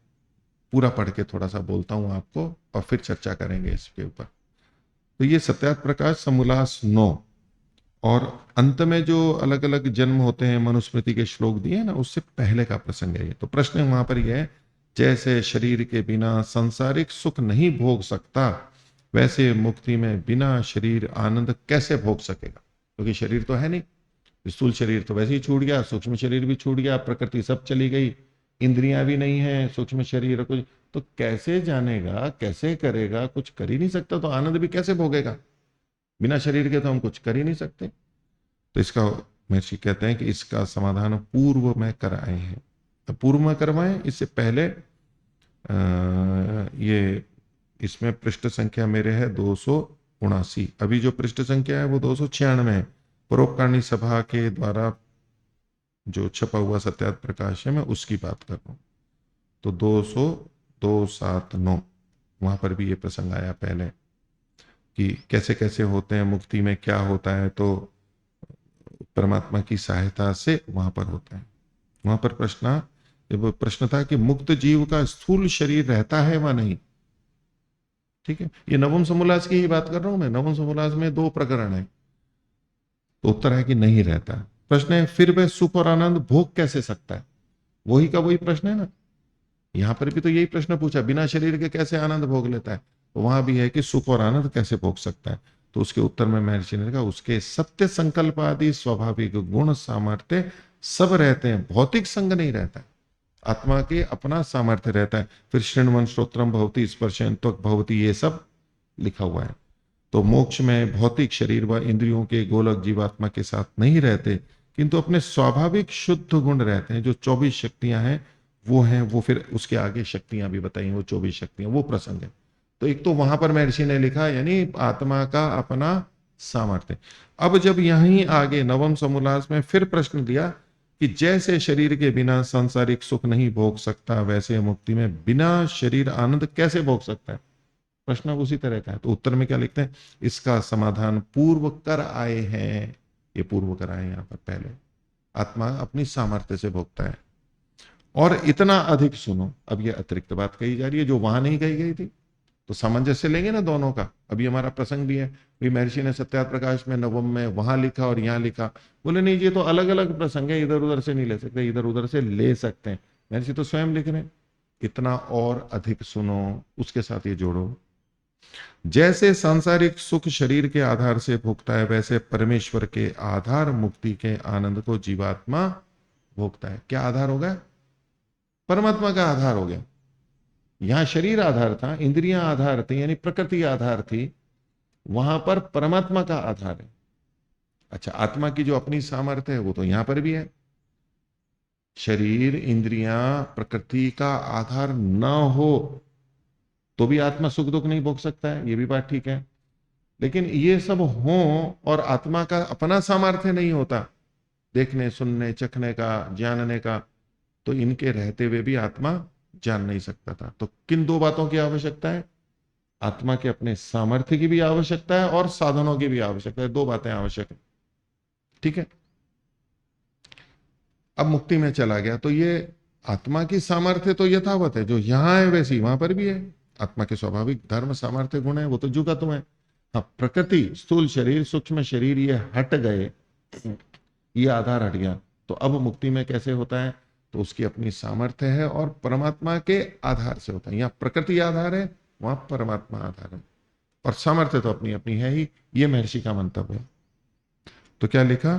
पूरा पढ़ के थोड़ा सा बोलता हूं आपको, और फिर चर्चा करेंगे इसके ऊपर। तो ये सत्यार्थ प्रकाश समोल्लास 9, और अंत में जो अलग अलग जन्म होते हैं मनुस्मृति के श्लोक दिए ना, उससे पहले का प्रसंग है ये। तो प्रश्न वहां पर यह है, जैसे शरीर के बिना सांसारिक सुख नहीं भोग सकता, वैसे मुक्ति में बिना शरीर आनंद कैसे भोग सकेगा? क्योंकि शरीर तो है नहीं, स्थूल शरीर तो वैसे ही छूट गया, सूक्ष्म शरीर भी छूट गया, प्रकृति सब चली गई, इंद्रियां भी नहीं है, सूक्ष्म शरीर कुछ, तो कैसे जानेगा, कैसे करेगा? कुछ कर ही नहीं सकता, तो आनंद भी कैसे भोगेगा? बिना शरीर के तो हम कुछ कर ही नहीं सकते। तो इसका महर्षि कहते हैं कि इसका समाधान पूर्व में कराए हैं। तो पूर्व में करवाएं, इससे पहले ये इसमें पृष्ठ संख्या मेरे है 279। अभी जो पृष्ठ संख्या है वो 296 है। परोपकारिणी सभा के द्वारा जो छपा हुआ सत्यार्थ प्रकाश है, मैं उसकी बात कर रहा हूं। तो 279 वहां पर भी ये प्रसंग आया पहले कि कैसे कैसे होते हैं, मुक्ति में क्या होता है, तो परमात्मा की सहायता से वहां पर होता है। वहां पर प्रश्न था कि मुक्त जीव का स्थूल शरीर रहता है व नहीं। ठीक है, ये नवम समोल्लास की ही बात कर रहा हूं मैं। नवम समोल्लास में 2 प्रकरण है, तो उत्तर है कि नहीं रहता। प्रश्न है, फिर वह सुख और आनंद भोग कैसे सकता है? वही का वही प्रश्न है ना, यहां पर भी तो यही प्रश्न पूछा, बिना शरीर के कैसे आनंद भोग लेता है? तो वहां भी है कि सुख और आनंद कैसे भोग सकता है? तो उसके उत्तर में महर्षि ने कहा, उसके सत्य संकल्प आदि स्वाभाविक गुण सामर्थ्य सब रहते हैं, भौतिक संग नहीं रहता है। आत्मा के अपना सामर्थ्य रहता है। फिर शृण्वन् श्रोत्रम भवति स्पर्शेन त्वक् भवति, ये सब लिखा हुआ है। तो मोक्ष में भौतिक शरीर व इंद्रियों के गोलक जीवात्मा के साथ नहीं रहते, किंतु अपने स्वाभाविक शुद्ध गुण रहते हैं। जो 24 शक्तियां हैं वो हैं, वो फिर उसके आगे शक्तियां भी बताई, वो 24 शक्तियां, वो प्रसंग है। तो एक तो वहां पर महर्षि ने लिखा यानी आत्मा का अपना सामर्थ्य। अब जब यहीं आगे नवम समोल्लास में फिर प्रश्न दिया कि जैसे शरीर के बिना सांसारिक सुख नहीं भोग सकता, वैसे मुक्ति में बिना शरीर आनंद कैसे भोग सकता है। प्रश्न उसी तरह का है। तो उत्तर में क्या लिखते हैं, इसका समाधान पूर्व कर आए हैं। ये पूर्व कर आए यहां पर पहले, आत्मा अपनी सामर्थ्य से भोगता है। और इतना अधिक सुनो, अब ये अतिरिक्त बात कही जा रही है जो वहां नहीं कही गई थी। तो सामंजस्य लेंगे ना दोनों का। अभी हमारा प्रसंग भी है, भी महर्षि ने सत्यार्थ प्रकाश में नवम में वहां लिखा और यहां लिखा। बोले नहीं, ये तो अलग अलग प्रसंग है, इधर उधर से नहीं ले सकते, इधर उधर से ले सकते हैं। महर्षि तो स्वयं लिख रहे हैं। इतना और अधिक सुनो, उसके साथ ये जोड़ो। जैसे सांसारिक सुख शरीर के आधार से भोगता है, वैसे परमेश्वर के आधार मुक्ति के आनंद को जीवात्मा भोगता है। क्या आधार होगा? परमात्मा का आधार हो गया। यहां शरीर आधार था, इंद्रियां आधार थी, यानी प्रकृति आधार थी, वहां पर परमात्मा का आधार है। अच्छा, आत्मा की जो अपनी सामर्थ्य है वो तो यहां पर भी है। शरीर इंद्रियां प्रकृति का आधार न हो तो भी आत्मा सुख दुख नहीं भोग सकता है, ये भी बात ठीक है। लेकिन ये सब हो और आत्मा का अपना सामर्थ्य नहीं होता, देखने सुनने चखने का जानने का, तो इनके रहते हुए भी आत्मा जान नहीं सकता था। तो किन दो बातों की आवश्यकता है? आत्मा के अपने सामर्थ्य की भी आवश्यकता है और साधनों की भी आवश्यकता है। दो बातें आवश्यक है। ठीक है। अब मुक्ति में चला गया तो ये आत्मा की सामर्थ्य तो यथावत है, जो यहां है वैसी वहां पर भी है। आत्मा के स्वाभाविक धर्म सामर्थ्य गुण है, वो तो जुगा तुम है। हाँ, प्रकृति स्थूल शरीर सूक्ष्म शरीर ये हट गए, ये आधार हट गया। तो अब मुक्ति में कैसे होता है? तो उसकी अपनी सामर्थ्य है और परमात्मा के आधार से होता है। यहाँ प्रकृति आधार है, वहां परमात्मा आधार है, और सामर्थ्य तो अपनी अपनी है ही। ये महर्षि का मंतव्य है। तो क्या लिखा?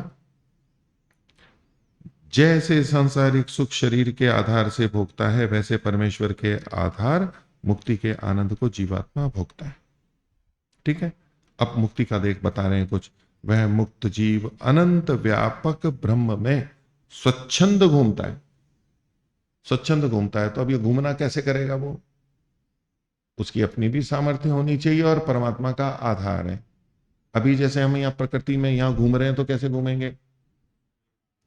जैसे सांसारिक सुख शरीर के आधार से भोगता है, वैसे परमेश्वर के आधार मुक्ति के आनंद को जीवात्मा भोगता है। ठीक है। अब मुक्ति का देख बता रहे हैं कुछ। वह मुक्त जीव अनंत व्यापक ब्रह्म में स्वच्छंद घूमता है। स्वच्छंद घूमता है, तो अब ये घूमना कैसे करेगा? वो उसकी अपनी भी सामर्थ्य होनी चाहिए और परमात्मा का आधार है। अभी जैसे हम यहाँ प्रकृति में यहां घूम रहे हैं, तो कैसे घूमेंगे?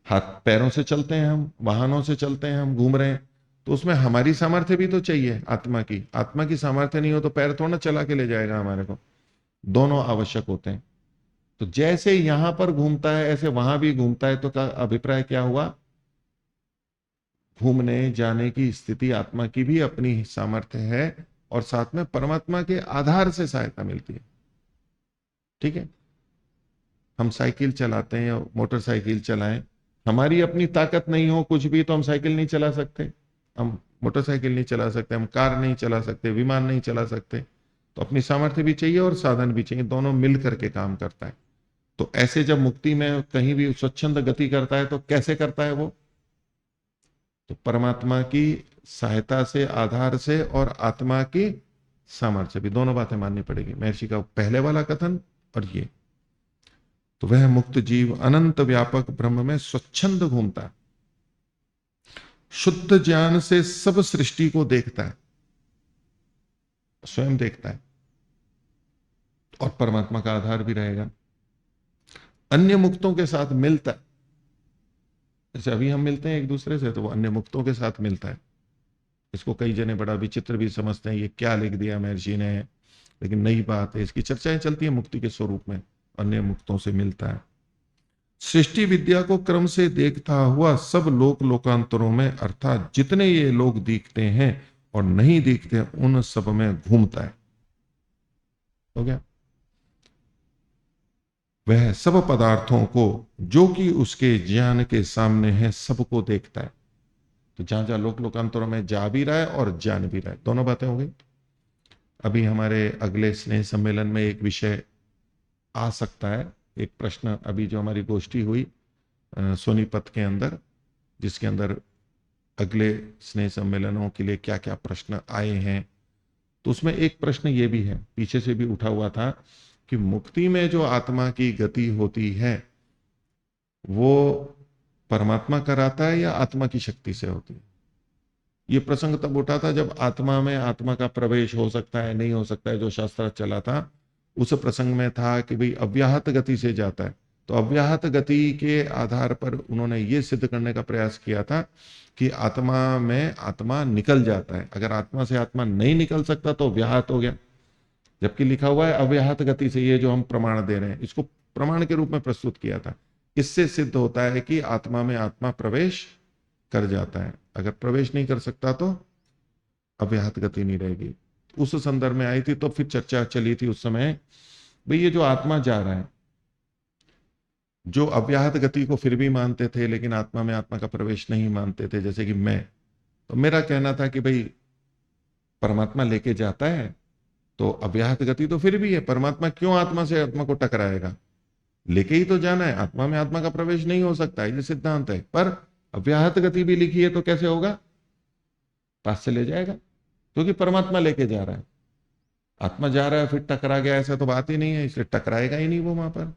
हाथ पैरों से चलते हैं, हम वाहनों से चलते हैं, हम घूम रहे हैं, तो उसमें हमारी सामर्थ्य भी तो चाहिए। आत्मा की सामर्थ्य नहीं हो तो पैर थोड़ा चला के ले जाएगा हमारे को। दोनों आवश्यक होते हैं। तो जैसे यहां पर घूमता है ऐसे वहां भी घूमता है। तो का अभिप्राय क्या हुआ? घूमने जाने की स्थिति आत्मा की भी अपनी सामर्थ्य है और साथ में परमात्मा के आधार से सहायता मिलती है। ठीक है। हम साइकिल चलाते हैं, मोटरसाइकिल चलाएं, हमारी अपनी ताकत नहीं हो कुछ भी तो हम साइकिल नहीं चला सकते, हम मोटरसाइकिल नहीं चला सकते, हम कार नहीं चला सकते, विमान नहीं चला सकते। तो अपनी सामर्थ्य भी चाहिए और साधन भी चाहिए, दोनों मिल करके काम करता है। तो ऐसे जब मुक्ति में कहीं भी स्वच्छंद गति करता है तो कैसे करता है वो? तो परमात्मा की सहायता से, आधार से, और आत्मा की सामर्थ्य भी, दोनों बातें माननी पड़ेगी। महर्षि का पहले वाला कथन और ये। तो वह मुक्त जीव अनंत व्यापक ब्रह्म में स्वच्छंद घूमता है, शुद्ध ज्ञान से सब सृष्टि को देखता है, स्वयं देखता है, और परमात्मा का आधार भी रहेगा। अन्य मुक्तों के साथ मिलता है। जैसे अभी हम मिलते हैं एक दूसरे से, तो वो अन्य मुक्तों के साथ मिलता है। इसको कई जने बड़ा विचित्र भी समझते हैं, ये क्या लिख दिया महर्षि ने, लेकिन नई बात है, इसकी चर्चाएं चलती है मुक्ति के स्वरूप में। अन्य मुक्तों से मिलता है। सृष्टि विद्या को क्रम से देखता हुआ सब लोक लोकांतरों में, अर्थात जितने ये लोग दिखते हैं और नहीं दिखते, उन सब में घूमता है। हो गया। वह सब पदार्थों को जो कि उसके ज्ञान के सामने है, सबको देखता है। तो जहां जहां लोक लोकांतरों में जा भी रहा है और जान भी रहा है, दोनों बातें हो गई। अभी हमारे अगले स्नेह सम्मेलन में एक विषय आ सकता है, एक प्रश्न, अभी जो हमारी गोष्ठी हुई सोनीपत के अंदर, जिसके अंदर अगले स्नेह सम्मेलनों के लिए क्या क्या प्रश्न आए हैं, तो उसमें एक प्रश्न ये भी है, पीछे से भी उठा हुआ था, कि मुक्ति में जो आत्मा की गति होती है वो परमात्मा कराता है या आत्मा की शक्ति से होती है। ये प्रसंग तब उठा था जब आत्मा में आत्मा का प्रवेश हो सकता है नहीं हो सकता है, जो शास्त्र चला था उस प्रसंग में था कि भाई अव्याहत गति से जाता है। तो अव्याहत गति के आधार पर उन्होंने ये सिद्ध करने का प्रयास किया था कि आत्मा में आत्मा निकल जाता है, अगर आत्मा से आत्मा नहीं निकल सकता तो व्याहत हो गया, जबकि लिखा हुआ है अव्याहत गति से। ये जो हम प्रमाण दे रहे हैं इसको प्रमाण के रूप में प्रस्तुत किया था। इससे सिद्ध होता है कि आत्मा में आत्मा प्रवेश कर जाता है, अगर प्रवेश नहीं कर सकता तो अव्याहत गति नहीं रहेगी। उस संदर्भ में आई थी, तो फिर चर्चा चली थी उस समय, भाई ये जो आत्मा जा रहा है, जो अव्याहत गति को फिर भी मानते थे लेकिन आत्मा में आत्मा का प्रवेश नहीं मानते थे, जैसे कि मैं, तो मेरा कहना था कि भाई परमात्मा लेके जाता है तो अव्याहत गति तो फिर भी है, परमात्मा क्यों आत्मा से आत्मा को टकराएगा, लेके ही तो जाना है, आत्मा में आत्मा का प्रवेश नहीं हो सकता है, ये सिद्धांत है। पर अव्याहत गति भी लिखी है तो कैसे होगा, पास से ले जाएगा, क्योंकि परमात्मा लेके जा रहा है। आत्मा जा रहा है फिर टकरा गया, ऐसा तो बात ही नहीं है, इसलिए टकराएगा ही नहीं वो वहां पर,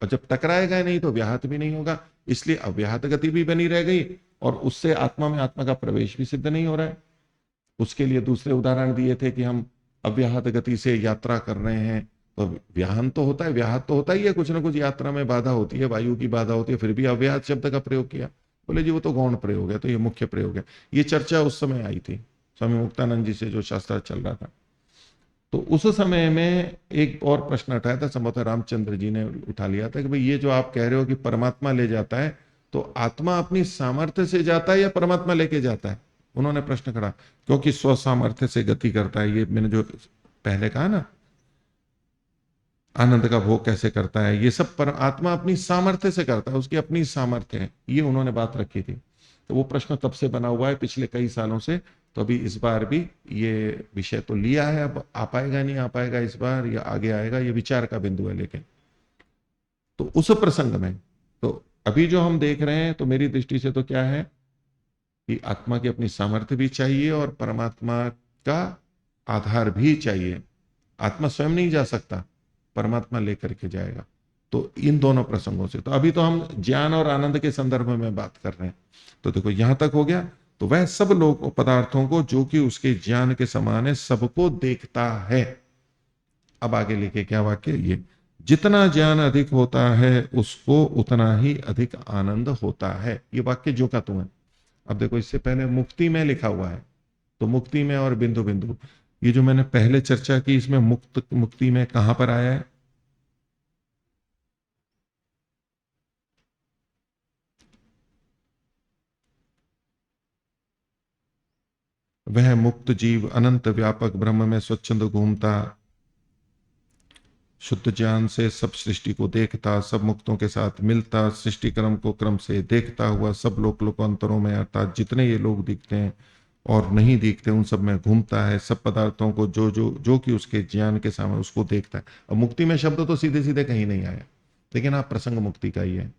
और जब टकराएगा ही नहीं तो व्याहत भी नहीं होगा, इसलिए अव्याहत गति भी बनी रह गई और उससे आत्मा में आत्मा का प्रवेश भी सिद्ध नहीं हो रहा है। उसके लिए दूसरे उदाहरण दिए थे कि हम अव्याहत गति से यात्रा कर रहे हैं तो व्याहन तो होता है, व्याहत तो होता ही है, कुछ ना कुछ यात्रा में बाधा होती है, वायु की बाधा होती है, फिर भी अव्याहत शब्द का प्रयोग किया। बोले जी वो तो गौण प्रयोग है, तो ये मुख्य प्रयोग है। ये चर्चा उस समय आई थी स्वामी मुक्तानंद जी से, जो शास्त्र चल रहा था। तो उस समय में एक और प्रश्न उठाया था, संभवतः रामचंद्र जी ने उठा लिया था कि भाई ये जो आप कह रहे हो कि परमात्मा ले जाता है, तो आत्मा अपनी सामर्थ्य से जाता है या परमात्मा लेके जाता है। उन्होंने प्रश्न खड़ा, क्योंकि स्व सामर्थ्य से गति करता है, ये मैंने जो पहले कहा ना, आनंद का भोग कैसे करता है, ये सब पर आत्मा अपनी सामर्थ्य से करता है, उसकी अपनी सामर्थ्य है, ये उन्होंने बात रखी थी। तो वो प्रश्न तब से बना हुआ है पिछले कई सालों से, तो अभी इस बार भी ये विषय तो लिया है, अब आ पाएगा नहीं आ पाएगा इस बार या आगे आएगा, ये विचार का बिंदु है। लेकिन तो उस प्रसंग में तो अभी जो हम देख रहे हैं, तो मेरी दृष्टि से तो क्या है कि आत्मा की अपनी सामर्थ्य भी चाहिए और परमात्मा का आधार भी चाहिए। आत्मा स्वयं नहीं जा सकता, परमात्मा लेकर के जाएगा। तो इन दोनों प्रसंगों से, तो अभी तो हम ज्ञान और आनंद के संदर्भ में बात कर रहे हैं। तो देखो यहां तक हो गया। तो वह सब लोग पदार्थों को जो कि उसके ज्ञान के समान है सबको देखता है। अब आगे लिखे क्या वाक्य, ये जितना ज्ञान अधिक होता है उसको उतना ही अधिक आनंद होता है। ये वाक्य जो का तू है। अब देखो इससे पहले मुक्ति में लिखा हुआ है, तो मुक्ति में और बिंदु बिंदु, ये जो मैंने पहले चर्चा की, इसमें मुक्ति में कहां पर आया है, वह मुक्त जीव अनंत व्यापक ब्रह्म में स्वच्छंद घूमता, शुद्ध ज्ञान से सब सृष्टि को देखता, सब मुक्तों के साथ मिलता, सृष्टि क्रम को क्रम से देखता हुआ सब लोकांतरों में, अर्थात जितने ये लोग दिखते हैं और नहीं दिखते उन सब में घूमता है, सब पदार्थों को जो जो जो कि उसके ज्ञान के सामने उसको देखता है। अब मुक्ति में शब्द तो सीधे सीधे कहीं नहीं आया, लेकिन आप प्रसंग मुक्ति का ही है।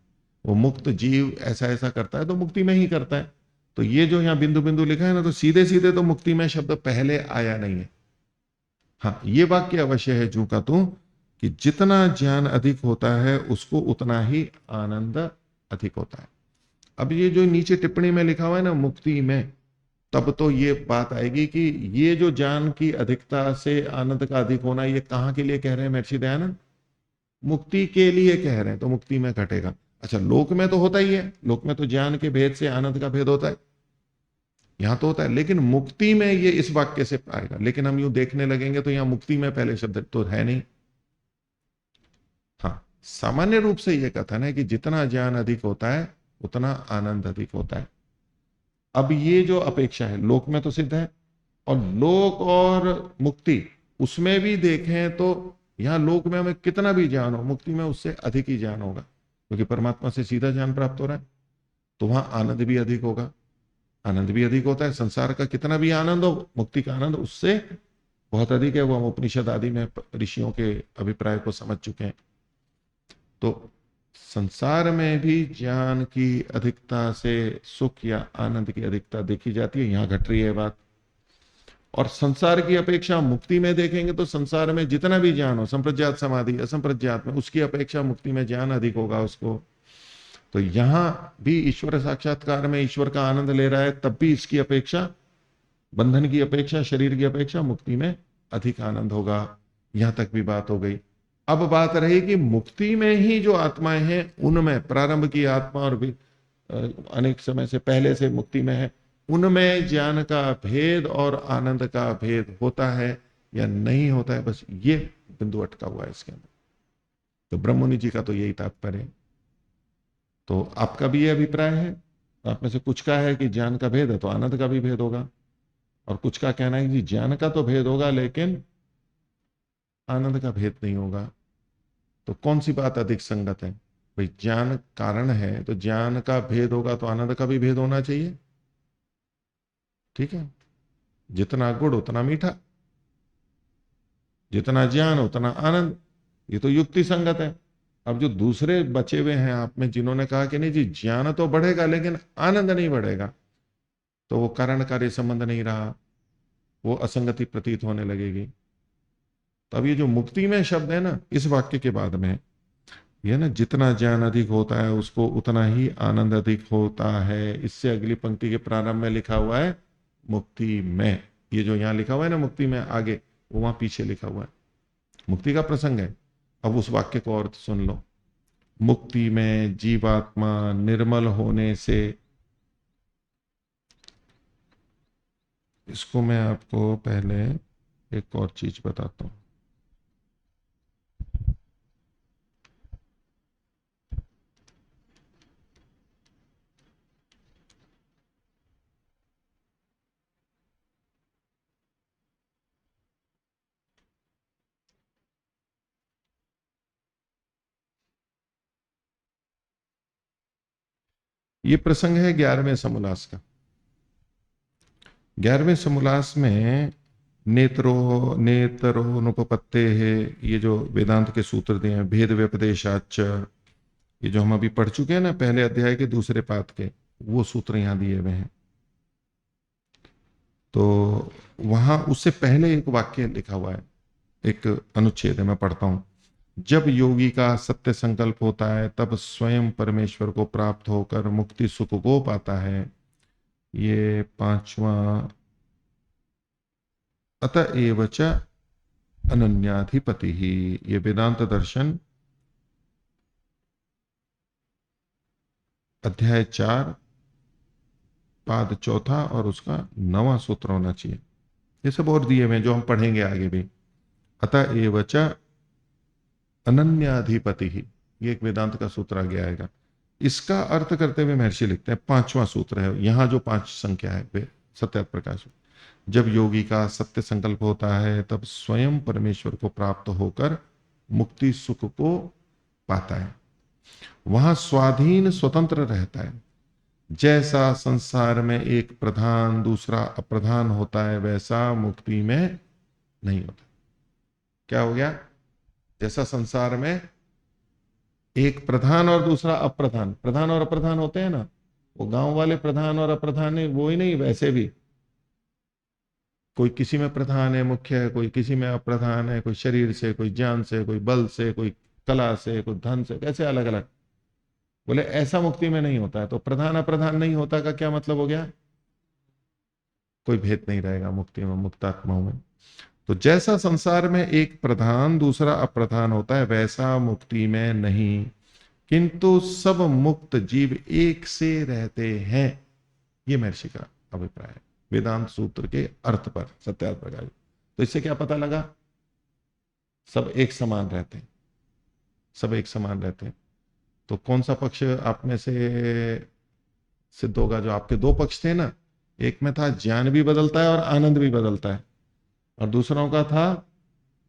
वो मुक्त जीव ऐसा ऐसा करता है तो मुक्ति में ही करता है। तो ये जो यहाँ बिंदु बिंदु लिखा है ना, तो सीधे सीधे तो मुक्ति में शब्द पहले आया नहीं है। हाँ, ये वाक्य अवश्य है जू का तू, कि जितना ज्ञान अधिक होता है उसको उतना ही आनंद अधिक होता है। अब ये जो नीचे टिप्पणी में लिखा हुआ है ना मुक्ति में, तब तो ये बात आएगी कि ये जो ज्ञान की अधिकता से आनंद का अधिक होना, ये कहाँ के लिए कह रहे हैं महर्षि दयानंद, मुक्ति के लिए कह रहे हैं, तो मुक्ति में घटेगा। अच्छा, लोक में तो होता ही है, लोक में तो ज्ञान के भेद से आनंद का भेद होता है, यहां तो होता है, लेकिन मुक्ति में ये इस वाक्य से आएगा। लेकिन हम यूं देखने लगेंगे तो यहां मुक्ति में पहले शब्द तो है नहीं। हाँ, सामान्य रूप से यह कथन है कि जितना ज्ञान अधिक होता है उतना आनंद अधिक होता है। अब ये जो अपेक्षा है लोक में तो सिद्ध है, और लोक और मुक्ति उसमें भी देखें तो यहां लोक में हमें कितना भी ज्ञान हो, मुक्ति में उससे अधिक ही ज्ञान होगा, क्योंकि परमात्मा से सीधा ज्ञान प्राप्त हो रहा है, तो वहां आनंद भी अधिक होगा। आनंद भी अधिक होता है, संसार का कितना भी आनंद हो, मुक्ति का आनंद उससे बहुत अधिक है। वो हम उपनिषद आदि में ऋषियों के अभिप्राय को समझ चुके हैं। तो संसार में भी ज्ञान की अधिकता से सुख या आनंद की अधिकता देखी जाती है, यहां घट रही है बात। और संसार की अपेक्षा मुक्ति में देखेंगे तो संसार में जितना भी ज्ञान हो, संप्रज्ञात समाधि असंप्रज्ञात में, उसकी अपेक्षा मुक्ति में ज्ञान अधिक होगा उसको। तो यहां भी ईश्वर साक्षात्कार में ईश्वर का आनंद ले रहा है, तब भी इसकी अपेक्षा, बंधन की अपेक्षा, शरीर की अपेक्षा मुक्ति में अधिक आनंद होगा। यहां तक भी बात हो गई। अब बात रही कि मुक्ति में ही जो आत्माएं हैं, उनमें प्रारंभ की आत्मा और भी अनेक समय से पहले से मुक्ति में है, उनमें ज्ञान का भेद और आनंद का भेद होता है या नहीं होता है, बस ये बिंदु अटका हुआ है इसके अंदर। तो ब्रह्ममुनि जी का तो यही तात्पर्य है। तो आपका भी ये अभिप्राय है, आप में से कुछ का है कि ज्ञान का भेद है तो आनंद का भी भेद होगा, और कुछ का कहना है कि ज्ञान का तो भेद होगा लेकिन आनंद का भेद नहीं होगा। तो कौन सी बात अधिक संगत है? भाई ज्ञान कारण है तो ज्ञान का भेद होगा तो आनंद का भी भेद होना चाहिए। ठीक है, जितना गुड़ उतना मीठा, जितना ज्ञान उतना आनंद, ये तो युक्ति संगत है। अब जो दूसरे बचे हुए हैं आप में, जिन्होंने कहा कि नहीं जी ज्ञान तो बढ़ेगा लेकिन आनंद नहीं बढ़ेगा, तो वो कारण कार्य संबंध नहीं रहा, वो असंगति प्रतीत होने लगेगी। तो अब ये जो मुक्ति में शब्द है ना, इस वाक्य के बाद में ये ना, जितना ज्ञान अधिक होता है उसको उतना ही आनंद अधिक होता है। इससे अगली पंक्ति के प्रारंभ में लिखा हुआ है मुक्ति में, ये जो यहां लिखा हुआ है ना मुक्ति में, आगे वो वहां पीछे लिखा हुआ है, मुक्ति का प्रसंग है। अब उस वाक्य को और सुन लो। मुक्ति में जीवात्मा निर्मल होने से, इसको मैं आपको पहले एक और चीज बताता हूं। ये प्रसंग है 11वें समोल्लास का। 11वें समोल्लास में नेत्रोनुपपत्ते है, ये जो वेदांत के सूत्र दिए हैं, भेद व्यपदेशाच, ये जो हम अभी पढ़ चुके हैं ना पहले अध्याय के दूसरे पाद के, वो सूत्र यहां दिए हुए हैं। तो वहां उससे पहले एक वाक्य लिखा हुआ है, एक अनुच्छेद है, मैं पढ़ता हूं। जब योगी का सत्य संकल्प होता है तब स्वयं परमेश्वर को प्राप्त होकर मुक्ति सुख को पाता है। ये 5वां, अतएव च अनन्याधिपति ही, ये वेदांत दर्शन अध्याय 4 पाद 4 और उसका 9वां सूत्र होना चाहिए। ये सब और दिए हुए जो हम पढ़ेंगे आगे भी। अतएव च अनन्याधिपति ही, ये एक वेदांत का सूत्र आगे आएगा। इसका अर्थ करते हुए महर्षि लिखते हैं, 5वां सूत्र है यहां जो 5 संख्या है वे सत्यार्थ प्रकाश। जब योगी का सत्य संकल्प होता है तब स्वयं परमेश्वर को प्राप्त होकर मुक्ति सुख को पाता है, वहां स्वाधीन स्वतंत्र रहता है। जैसा संसार में एक प्रधान दूसरा अप्रधान होता है वैसा मुक्ति में नहीं होता। क्या हो गया? जैसा संसार में एक प्रधान और दूसरा अप्रधान, प्रधान और अप्रधान होते हैं ना, वो गांव वाले प्रधान और अप्रधान है वो ही नहीं, वैसे भी कोई किसी में प्रधान है मुख्य है, कोई किसी में अप्रधान है, कोई शरीर से, कोई ज्ञान से, कोई बल से, कोई कला से, कोई धन से, कैसे अलग अलग। बोले ऐसा मुक्ति में नहीं होता है। तो प्रधान अप्रधान नहीं होता का क्या मतलब हो गया? कोई भेद नहीं रहेगा मुक्ति में, मुक्तात्माओं में। तो जैसा संसार में एक प्रधान दूसरा अप्रधान होता है वैसा मुक्ति में नहीं, किंतु सब मुक्त जीव एक से रहते हैं। ये महर्षि का अभिप्राय है वेदांत सूत्र के अर्थ पर सत्यार्थ प्रकाश। तो इससे क्या पता लगा? सब एक समान रहते हैं, सब एक समान रहते हैं। तो कौन सा पक्ष आप में से सिद्ध होगा? जो आपके 2 पक्ष थे ना, एक में था ज्ञान भी बदलता है और आनंद भी बदलता है, और दूसरों का था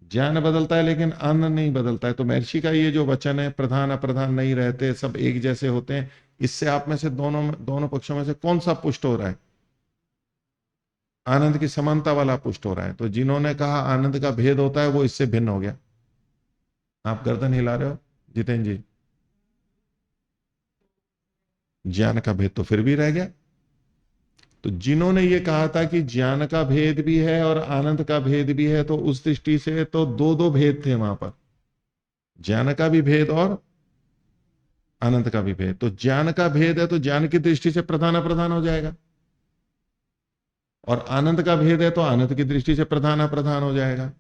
ज्ञान बदलता है लेकिन आनंद नहीं बदलता है। तो महर्षि का ये जो वचन है, प्रधान अप्रधान नहीं रहते, सब एक जैसे होते हैं, इससे आप में से दोनों पक्षों में से कौन सा पुष्ट हो रहा है? आनंद की समानता वाला पुष्ट हो रहा है। तो जिन्होंने कहा आनंद का भेद होता है वो इससे भिन्न हो गया। आप गर्दन हिला रहे हो जितेंद्र जी? ज्ञान का भेद तो फिर भी रह गया। तो जिन्होंने ये कहा था कि ज्ञान का भेद भी है और आनंद का भेद भी है, तो उस दृष्टि से तो दो दो भेद थे वहां पर, ज्ञान का भी भेद और आनंद का भी भेद। तो ज्ञान का भेद है तो ज्ञान की दृष्टि से प्रधान अप्रधान हो जाएगा, और आनंद का भेद है तो आनंद की दृष्टि से प्रधान अप्रधान हो जाएगा।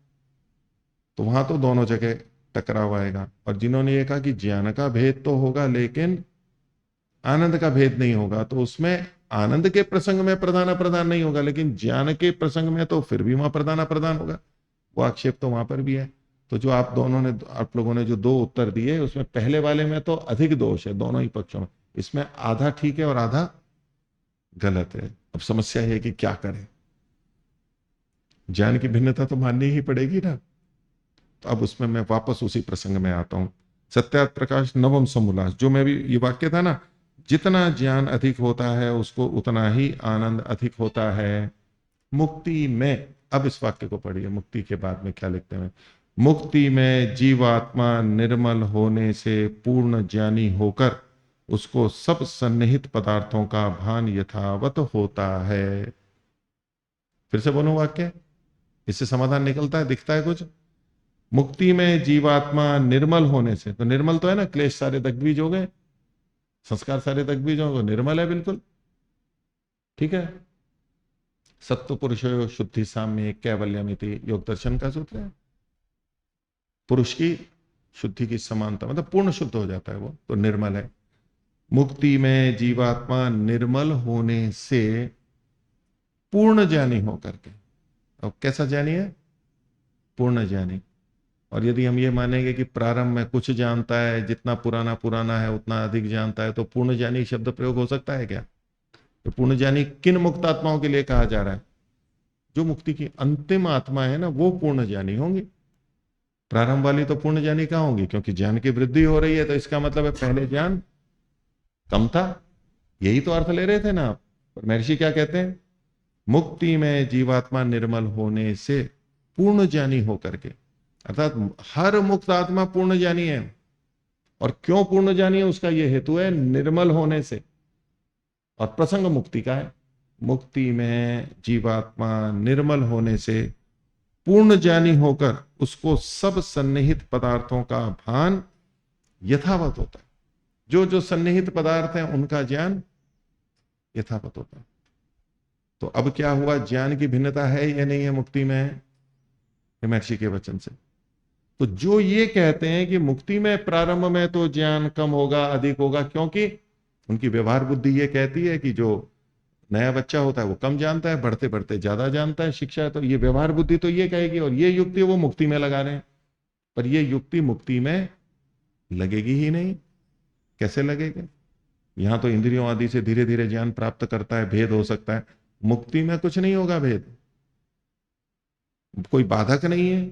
तो वहां तो दोनों जगह टकराव आएगा। और जिन्होंने ये कहा कि ज्ञान का भेद तो होगा लेकिन आनंद का भेद नहीं होगा, तो उसमें आनंद के प्रसंग में प्रधान अप्रधान नहीं होगा, लेकिन ज्ञान के प्रसंग में तो फिर भी वहां प्रधान अप्रधान होगा। वो आक्षेप तो वहां पर भी है। तो जो आप लोगों ने जो दो उत्तर दिए, उसमें पहले वाले में तो अधिक दोष है दोनों ही पक्षों में, इसमें आधा ठीक है और आधा गलत है। अब समस्या है कि क्या करें, ज्ञान की भिन्नता तो माननी ही पड़ेगी ना। तो अब उसमें मैं वापस उसी प्रसंग में आता हूं, सत्यात प्रकाश नवम समोल्लास, जो मैं भी ये वाक्य था ना, जितना ज्ञान अधिक होता है उसको उतना ही आनंद अधिक होता है मुक्ति में। अब इस वाक्य को पढ़िए, मुक्ति के बाद में क्या लिखते हैं, मुक्ति में जीवात्मा निर्मल होने से पूर्ण ज्ञानी होकर उसको सब सन्निहित पदार्थों का भान यथावत होता है। फिर से बोलूं वाक्य, इससे समाधान निकलता है, दिखता है कुछ। मुक्ति में जीवात्मा निर्मल होने से, तो निर्मल तो है ना, क्लेश सारे दग्धबीज हो गए, संस्कार सारे दग्धबीज हो गए, निर्मल है बिल्कुल, ठीक है। सत्व पुरुषो शुद्धि साम्य कैवल्यमिति योग दर्शन का सूत्र है। पुरुष की शुद्धि की समानता मतलब पूर्ण शुद्ध हो जाता है वो, तो निर्मल है। मुक्ति में जीवात्मा निर्मल होने से पूर्ण ज्ञानी होकर के, अब कैसा ज्ञानी है, पूर्ण ज्ञानी। और यदि हम ये मानेंगे कि प्रारंभ में कुछ जानता है, जितना पुराना पुराना है उतना अधिक जानता है, तो पूर्ण ज्ञानी शब्द प्रयोग हो सकता है क्या? तो पूर्ण ज्ञानी किन मुक्त आत्माओं के लिए कहा जा रहा है? जो मुक्ति की अंतिम आत्मा है ना, वो पूर्ण ज्ञानी होंगी। प्रारंभ वाली तो पूर्ण ज्ञानी कहाँ होंगी, क्योंकि ज्ञान की वृद्धि हो रही है, तो इसका मतलब है पहले ज्ञान कम था। यही तो अर्थ ले रहे थे ना आप। महर्षि क्या कहते हैं, मुक्ति में जीवात्मा निर्मल होने से पूर्ण ज्ञानी होकर के, अर्थात हर मुक्त आत्मा पूर्ण ज्ञानी है। और क्यों पूर्ण ज्ञानी है, उसका यह हेतु है निर्मल होने से, और प्रसंग मुक्ति का है। मुक्ति में जीवात्मा निर्मल होने से पूर्ण ज्ञानी होकर उसको सब सन्निहित पदार्थों का भान यथावत होता है। जो जो सन्निहित पदार्थ हैं उनका ज्ञान यथावत होता है। तो अब क्या हुआ, ज्ञान की भिन्नता है या नहीं है मुक्ति में, महर्षि के वचन से। तो जो ये कहते हैं कि मुक्ति में प्रारंभ में तो ज्ञान कम होगा अधिक होगा, क्योंकि उनकी व्यवहार बुद्धि ये कहती है कि जो नया बच्चा होता है वो कम जानता है, बढ़ते बढ़ते ज्यादा जानता है, शिक्षा है, तो ये व्यवहार बुद्धि तो ये कहेगी, और ये युक्ति वो मुक्ति में लगा रहे हैं। पर ये युक्ति मुक्ति में लगेगी ही नहीं। कैसे लगेगी? यहां तो इंद्रियों आदि से धीरे धीरे ज्ञान प्राप्त करता है, भेद हो सकता है। मुक्ति में कुछ नहीं होगा भेद, कोई बाधक नहीं है,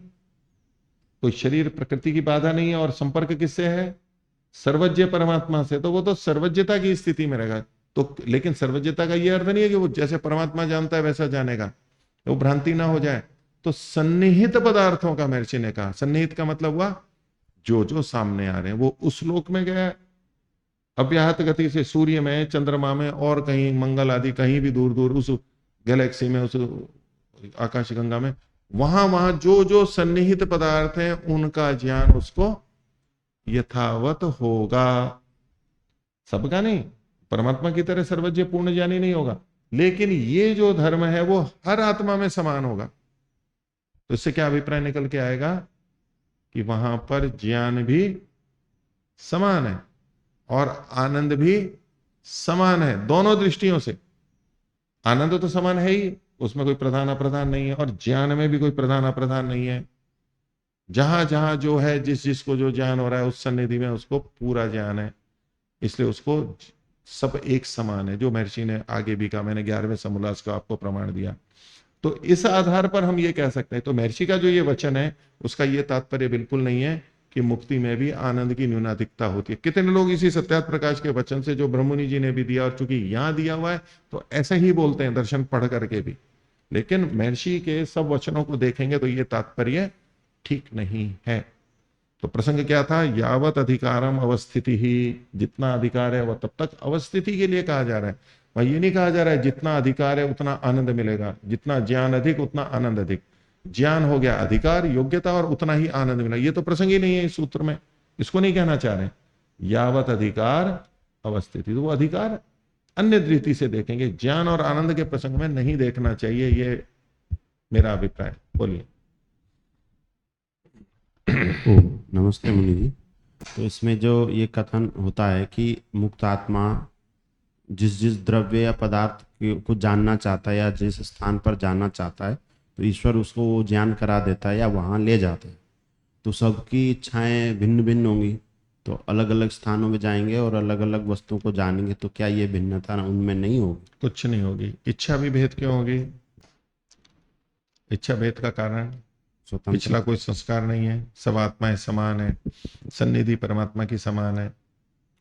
कोई शरीर प्रकृति की बाधा नहीं है। और संपर्क किससे है? सर्वज्ञ परमात्मा से। तो वो तो सर्वज्ञता की स्थिति में रहेगा। तो लेकिन सर्वज्ञता का ये अर्थ नहीं है कि वो जैसे परमात्मा जानता है वैसा जानेगा, वो भ्रांति ना हो जाए। तो सन्निहित पदार्थों का महर्षि ने कहा, सन्निहित का मतलब हुआ जो जो सामने आ रहे हैं। वो उस लोक में गया अव्याहत गति से, सूर्य में, चंद्रमा में, और कहीं मंगल आदि कहीं भी दूर दूर उस गैलेक्सी में, उस आकाश गंगा में, वहां वहां जो जो सन्निहित पदार्थ हैं उनका ज्ञान उसको यथावत होगा। सबका नहीं, परमात्मा की तरह सर्वज्ञ पूर्ण ज्ञानी नहीं होगा, लेकिन ये जो धर्म है वो हर आत्मा में समान होगा। तो इससे क्या अभिप्राय निकल के आएगा कि वहां पर ज्ञान भी समान है और आनंद भी समान है, दोनों दृष्टियों से। आनंद तो समान है ही, उसमें कोई प्रधान अप्रधान नहीं है, और ज्ञान में भी कोई प्रधान अप्रधान नहीं है। जहां जहां जो है, जिस जिसको जो ज्ञान हो रहा है उस सन्निधि में उसको पूरा ज्ञान है, इसलिए उसको सब एक समान है। जो महर्षि ने आगे भी कहा, मैंने 11वें समोल्लास का आपको प्रमाण दिया। तो इस आधार पर हम ये कह सकते हैं, तो महर्षि का जो ये वचन है उसका ये तात्पर्य बिल्कुल नहीं है कि मुक्ति में भी आनंद की न्यूनाधिकता होती है। कितने लोग इसी सत्यात प्रकाश के वचन से, जो ब्रह्ममुनि जी ने भी दिया, और चूंकि यहां दिया हुआ है तो ऐसे ही बोलते हैं दर्शन पढ़ करके भी, लेकिन महर्षि के सब वचनों को देखेंगे तो ये तात्पर्य ठीक नहीं है। तो प्रसंग क्या था? यावत अधिकारम अवस्थिति ही, जितना अधिकार है वो तब तक अवस्थिति के लिए कहा जा रहा है। वहां ये नहीं कहा जा रहा है जितना अधिकार है उतना आनंद मिलेगा, जितना ज्ञान अधिक उतना आनंद अधिक। ज्ञान हो गया अधिकार, योग्यता, और उतना ही आनंद मिला, ये तो प्रसंग ही नहीं है इस सूत्र में। इसको नहीं कहना चाह रहे। यावत अधिकार अवस्थिति, तो वो अधिकार अन्य दृष्टि से देखेंगे, ज्ञान और आनंद के प्रसंग में नहीं देखना चाहिए, ये मेरा अभिप्राय। बोलिए। ओ नमस्ते मुनि जी। तो इसमें जो ये कथन होता है कि मुक्त आत्मा जिस जिस द्रव्य या पदार्थ को जानना चाहता है या जिस स्थान पर जाना चाहता है, तो ईश्वर उसको वो ज्ञान करा देता है या वहाँ ले जाते हैं। तो सबकी इच्छाएं भिन्न भिन्न होंगी, तो अलग अलग स्थानों में जाएंगे और अलग अलग वस्तुओं को जानेंगे, तो क्या ये भिन्नता उनमें नहीं होगी? कुछ नहीं होगी। इच्छा भी भेद क्यों होगी? इच्छा भेद का कारण स्वतंत्र पिछला कोई संस्कार नहीं है, सब आत्माएं समान है, सन्निधि परमात्मा की समान है।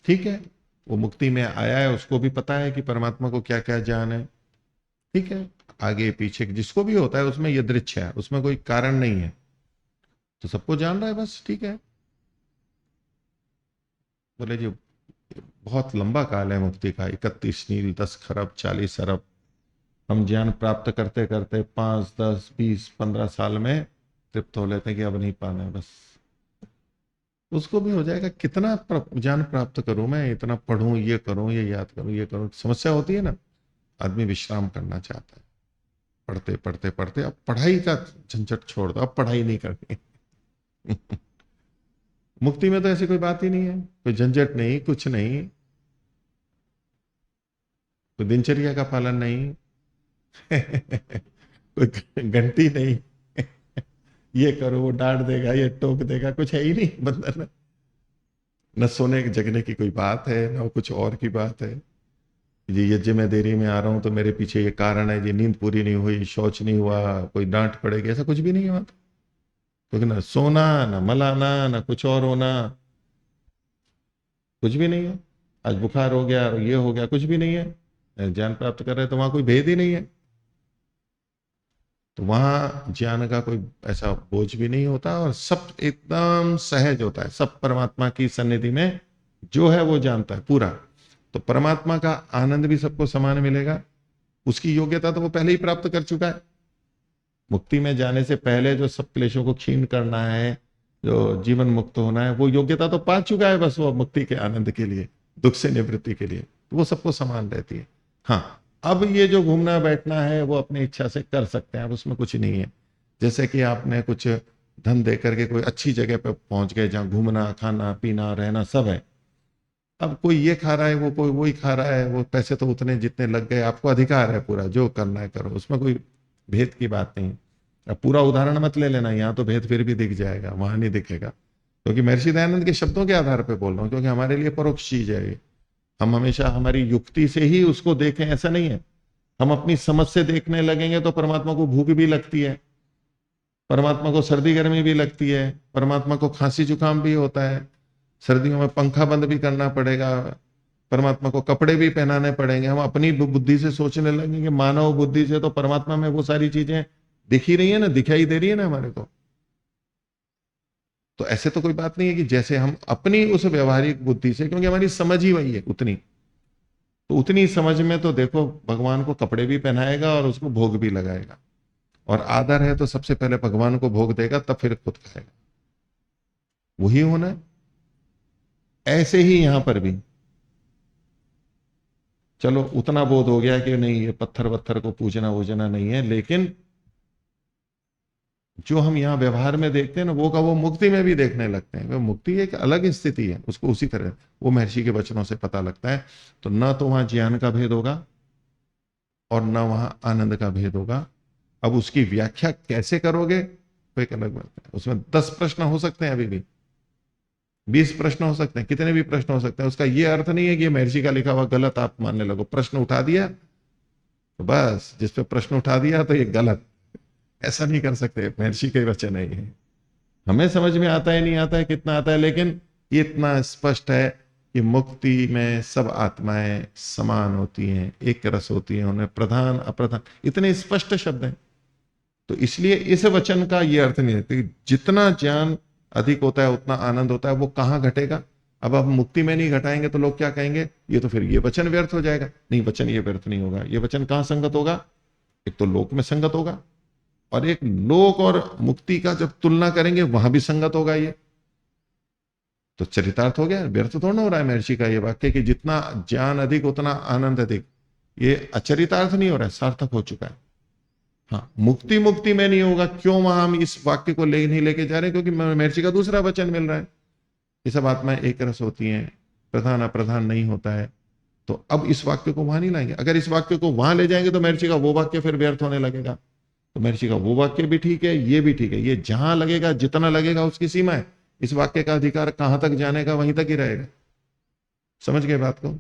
ठीक है, वो मुक्ति में आया है, उसको भी पता है कि परमात्मा को क्या क्या ज्ञान है। ठीक है, आगे पीछे जिसको भी होता है उसमें यदृच्छा है, उसमें कोई कारण नहीं है, तो सबको जान रहा है बस। ठीक है, बोले जी बहुत लंबा काल है मुक्ति का, 31 नील, 10 खरब, 40 अरब। हम ज्ञान प्राप्त करते करते 5, 10, 20, 15 साल में तृप्त हो लेते हैं कि अब नहीं पाना है बस। उसको भी हो जाएगा, कितना ज्ञान प्राप्त करूं मैं, इतना पढ़ूं, ये करूं, ये याद करूं, ये करूं। समस्या होती है ना, आदमी विश्राम करना चाहता है, पढ़ते पढ़ते पढ़ते अब पढ़ाई का झंझट छोड़ दो, अब पढ़ाई नहीं करनी। मुक्ति में तो ऐसी कोई बात ही नहीं है, कोई झंझट नहीं, कुछ नहीं, कोई दिनचर्या का पालन नहीं, कोई घंटी नहीं, ये करो वो डांट देगा, ये टोक देगा, कुछ है ही नहीं बंधन। न सोने जगने की कोई बात है, न कुछ और की बात है। ये यज्ञ में देरी में आ रहा हूं तो मेरे पीछे ये कारण है, ये नींद पूरी नहीं हुई, शौच नहीं हुआ, कोई डांट पड़ेगी, ऐसा कुछ भी नहीं है। क्योंकि ना सोना, ना मलाना, ना कुछ और होना, कुछ भी नहीं है। आज बुखार हो गया, ये हो गया, कुछ भी नहीं है। ज्ञान प्राप्त कर रहे हैं तो वहां कोई भेद ही नहीं है, तो वहां ज्ञान का कोई ऐसा बोझ भी नहीं होता, और सब एकदम सहज होता है। सब परमात्मा की सन्निधि में जो है वो जानता है पूरा। तो परमात्मा का आनंद भी सबको समान मिलेगा। उसकी योग्यता तो वो पहले ही प्राप्त कर चुका है। मुक्ति में जाने से पहले जो सब क्लेशों को क्षीण करना है, जो जीवन मुक्त होना है, वो योग्यता तो पा चुका है बस, वो मुक्ति के आनंद के लिए, दुख से निवृत्ति के लिए, तो वो सबको समान रहती है। हाँ, अब ये जो घूमना बैठना है वो अपनी इच्छा से कर सकते हैं, अब उसमें कुछ नहीं है। जैसे कि आपने कुछ धन दे करके कोई अच्छी जगह पे पहुंच गए जहां घूमना, खाना, पीना, रहना सब है। अब कोई ये खा रहा है, वो कोई वही खा रहा है, वो पैसे तो उतने जितने लग गए, आपको अधिकार है पूरा, जो करना है करो, उसमें कोई भेद की बात नहीं। अब पूरा उदाहरण मत ले लेना, यहाँ तो भेद फिर भी दिख जाएगा, वहां नहीं दिखेगा, क्योंकि महर्षि दयानंद के शब्दों के आधार पर बोल रहा हूँ, क्योंकि हमारे लिए परोक्ष चीज है ये। हम हमेशा हमारी युक्ति से ही उसको देखें ऐसा नहीं है। हम अपनी समझ से देखने लगेंगे तो परमात्मा को भूख भी लगती है, परमात्मा को सर्दी गर्मी भी लगती है, परमात्मा को खांसी जुकाम भी होता है, सर्दियों में पंखा बंद भी करना पड़ेगा, परमात्मा को कपड़े भी पहनाने पड़ेंगे। हम अपनी बुद्धि से सोचने लगेंगे, मानव बुद्धि से, तो परमात्मा में वो सारी चीजें दिख ही रही है ना, दिखाई दे रही है ना हमारे को। तो ऐसे तो कोई बात नहीं है कि जैसे हम अपनी उस व्यवहारिक बुद्धि से, क्योंकि हमारी समझ ही वही है उतनी, तो उतनी समझ में तो देखो भगवान को कपड़े भी पहनाएगा और उसको भोग भी लगाएगा, और आदर है तो सबसे पहले भगवान को भोग देगा, तब फिर खुद खाएगा। वही होना है। ऐसे ही यहां पर भी चलो उतना बोध हो गया कि नहीं, ये पत्थर वत्थर को पूजना वूजना नहीं है, लेकिन जो हम यहाँ व्यवहार में देखते हैं ना, वो का वो मुक्ति में भी देखने लगते हैं। मुक्ति एक अलग स्थिति है, उसको उसी तरह वो महर्षि के वचनों से पता लगता है। तो न तो वहां ज्ञान का भेद होगा और न वहां आनंद का भेद होगा। अब उसकी व्याख्या कैसे करोगे तो एक अलग बात है। उसमें 10 प्रश्न हो सकते हैं, अभी भी 20 प्रश्न हो सकते हैं, कितने भी प्रश्न हो सकते हैं। उसका ये अर्थ नहीं है कि ये महर्षि का लिखा हुआ गलत आप मानने लगो। प्रश्न उठा दिया तो बस, जिस पे प्रश्न उठा दिया तो ये गलत, ऐसा नहीं कर सकते। महर्षि के वचन है ये। हमें समझ में आता है नहीं आता है, कितना आता है, लेकिन ये इतना स्पष्ट है कि मुक्ति में सब आत्माएं समान होती हैं, एक रस होती हैं, उन्हें प्रधान अप्रधान, इतने स्पष्ट शब्द हैं। तो इसलिए इस वचन का ये अर्थ नहीं है। जितना ज्ञान अधिक होता है उतना आनंद होता है, वो कहाँ घटेगा? अब आप मुक्ति में नहीं घटाएंगे तो लोग क्या कहेंगे, ये तो फिर ये वचन व्यर्थ हो जाएगा। नहीं, वचन ये व्यर्थ नहीं होगा। ये वचन कहाँ संगत होगा? एक तो लोक में संगत होगा, और एक लोक और मुक्ति का जब तुलना करेंगे वहां भी संगत होगा। ये तो चरितार्थ हो गया, व्यर्थ थोड़ा हो रहा है महर्षि का ये वाक्य कि जितना ज्ञान अधिक उतना आनंद अधिक। ये अचरितार्थ नहीं हो रहा है, सार्थक हो चुका है। हाँ, मुक्ति मुक्ति में नहीं होगा। क्यों वहां हम इस वाक्य को नहीं लेके जा रहे? क्योंकि महर्षि का दूसरा वचन मिल रहा है, ये सब आत्माएं एक रस होती हैं, प्रधान अप्रधान नहीं होता है। तो अब इस वाक्य को वहां नहीं लाएंगे। अगर इस वाक्य को वहां ले जाएंगे तो महर्षि का वो वाक्य फिर व्यर्थ होने लगेगा। तो महर्षि का वो वाक्य भी ठीक है, ये भी ठीक है। ये जहां लगेगा, जितना लगेगा उसकी सीमा है। इस वाक्य का अधिकार कहां तक जानेगा, वहीं तक ही रहेगा। समझ गए बात को?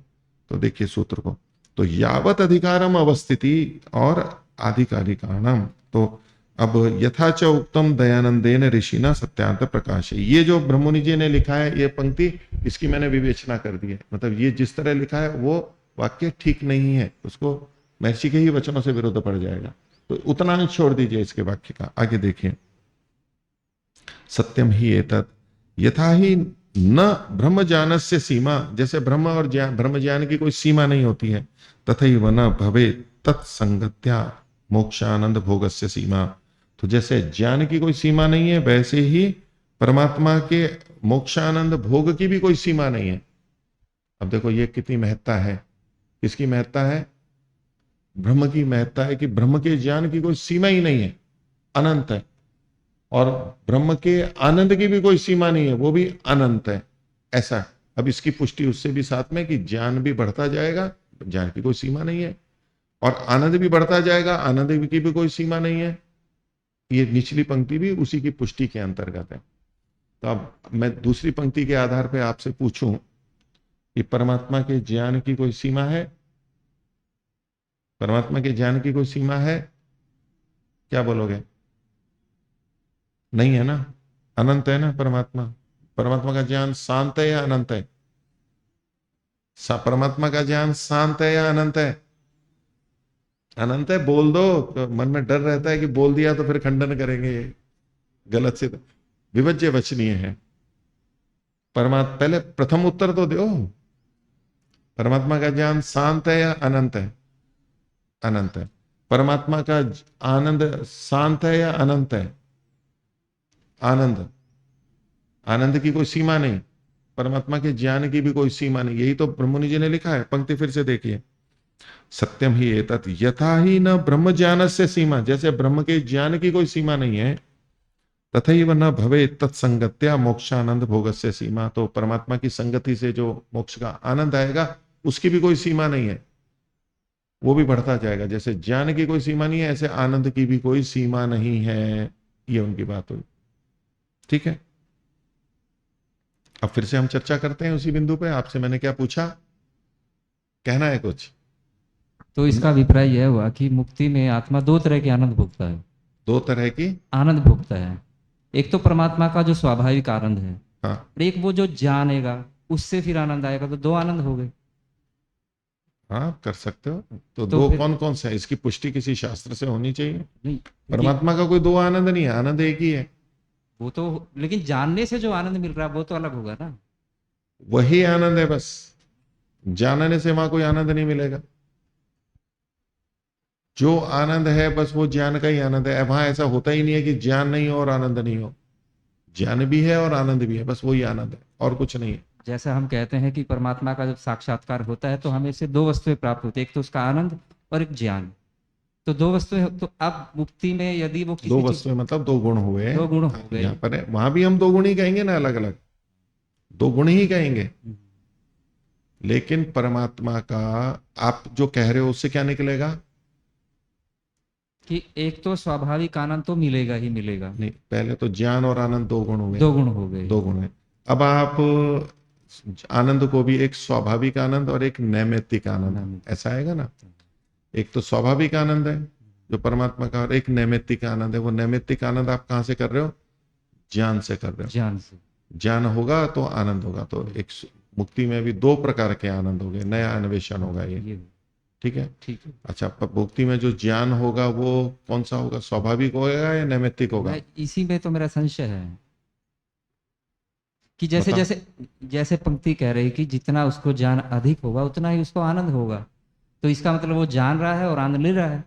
तो देखिए सूत्र को, तो यावत अधिकारम अवस्थिति और आधिकारिकाणम। तो अब यथाच उक्तम दयानंदेन ऋषिना सत्यांत प्रकाश, ये जो ब्रह्ममुनि जी ने लिखा है ये पंक्ति, इसकी मैंने विवेचना कर दी है। मतलब ये जिस तरह लिखा है वो वाक्य ठीक नहीं है, उसको महर्षि के ही वचनों से विरुद्ध पड़ जाएगा। तो उतना अंश छोड़ दीजिए इसके वाक्य का। आगे देखिए, सत्यम ही एतत् यथा ही न ब्रह्म ज्ञान से सीमा, जैसे ब्रह्म और ब्रह्म ज्ञान की कोई सीमा नहीं होती है, तथैव न भवे तत्संगत्या मोक्षानंद भोगस्य सीमा। तो जैसे ज्ञान की कोई सीमा नहीं है, वैसे ही परमात्मा के मोक्षानंद भोग की भी कोई सीमा नहीं है। अब देखो ये कितनी महत्ता है। किसकी महत्ता है? ब्रह्म की महत्ता है कि ब्रह्म के ज्ञान की कोई सीमा ही नहीं है, अनंत है। और ब्रह्म के आनंद की भी कोई सीमा नहीं है, वो भी अनंत है। ऐसा अब इसकी पुष्टि उससे भी साथ में कि ज्ञान भी बढ़ता जाएगा, ज्ञान की कोई सीमा नहीं है, और आनंद भी बढ़ता जाएगा, आनंद की भी कोई सीमा नहीं है। ये निचली पंक्ति भी उसी की पुष्टि के अंतर्गत है। तो अब मैं दूसरी पंक्ति के आधार पर आपसे पूछूं कि परमात्मा के ज्ञान की कोई सीमा है? परमात्मा के ज्ञान की कोई सीमा है? क्या बोलोगे? नहीं है ना, अनंत है ना परमात्मा। परमात्मा का ज्ञान शांत है या अनंत है? परमात्मा का ज्ञान शांत है या अनंत है? अनंत है। बोल दो, तो मन में डर रहता है कि बोल दिया तो फिर खंडन करेंगे गलत से। विभज्य वचनीय है परमात्मा। पहले प्रथम उत्तर तो दो, परमात्मा का ज्ञान शांत है या अनंत है? अनंत है। परमात्मा का आनंद शांत है या अनंत है? आनंद। आनंद की कोई सीमा नहीं, परमात्मा के ज्ञान की भी कोई सीमा नहीं। यही तो ब्रह्ममुनि जी ने लिखा है। पंक्ति फिर से देखिए, सत्यम ही एतत् यथा ही न ब्रह्म ज्ञान से सीमा, जैसे ब्रह्म के ज्ञान की कोई सीमा नहीं है, तथैव न भवे तत्संगत्या मोक्षानंद भोगस्य सीमा। तो परमात्मा की संगति से जो मोक्ष का आनंद आएगा उसकी भी कोई सीमा नहीं है, वो भी बढ़ता जाएगा। जैसे ज्ञान की कोई सीमा नहीं है, ऐसे आनंद की भी कोई सीमा नहीं है। ये उनकी बात हुई। ठीक है, अब फिर से हम चर्चा करते हैं उसी बिंदु पे। आपसे मैंने क्या पूछा, कहना है कुछ? तो इसका अभिप्राय यह हुआ कि मुक्ति में आत्मा दो तरह के आनंद भोगता है। दो तरह की आनंद भोगता है, एक तो परमात्मा का जो स्वाभाविक आनंद है, हाँ, और एक वो जो जानेगा उससे फिर आनंद आएगा। तो दो आनंद हो गए। हाँ कर सकते हो। तो तो दो फिर- कौन कौन से है? इसकी पुष्टि किसी शास्त्र से होनी चाहिए। नहीं, परमात्मा का कोई दो आनंद नहीं है, आनंद एक ही है। वो तो, लेकिन जानने से जो आनंद मिल रहा है वो तो अलग होगा ना। वही आनंद है, बस जानने से वहां कोई आनंद नहीं मिलेगा। जो आनंद है बस वो ज्ञान का ही आनंद है। वहां ऐसा होता ही नहीं है कि ज्ञान नहीं हो और आनंद नहीं हो। ज्ञान भी है और आनंद भी है, बस वही आनंद है और कुछ नहीं है। जैसे हम कहते हैं कि परमात्मा का जब साक्षात्कार होता है तो हमें से दो वस्तुएं प्राप्त होती है, एक तो उसका आनंद और एक ज्ञान। तो दो वस्तुएं, तो अब मुक्ति में यदि वो दो किसी चीज, वस्तुएं मतलब दो गुण हुए। दो गुण हो गए। यहाँ पर है, वहां भी हम दो गुण ही कहेंगे ना, अलग अलग दो गुण ही कहेंगे। लेकिन परमात्मा का आप जो कह रहे हो उससे क्या निकलेगा? कि एक तो स्वाभाविक आनंद तो मिलेगा ही मिलेगा। नहीं, पहले तो ज्ञान और आनंद दो गुण हुए। दो गुण हो गए। दो गुण है। अब आप आनंद को भी एक स्वाभाविक आनंद और एक नैमित्तिक आनंद ऐसा आएगा ना। एक तो स्वाभाविक आनंद है जो परमात्मा का, और एक नैमित्तिक आनंद है। वो नैमित्तिक आनंद आप कहां से कर रहे हो? ज्ञान से कर रहे हो। ज्ञान से। ज्ञान होगा तो आनंद होगा। तो एक मुक्ति में भी दो प्रकार के आनंद हो गए, नया अन्वेषण होगा ये। ठीक है, ठीक है। अच्छा, मुक्ति में जो ज्ञान होगा वो कौन सा होगा? स्वाभाविक होगा या नैमित्तिक होगा? इसी में तो मेरा संशय है। कि जैसे बताओ। जैसे जैसे पंक्ति कह रही कि जितना उसको ज्ञान अधिक होगा उतना ही उसको आनंद होगा, तो इसका मतलब वो जान रहा है और आनंद ले रहा है।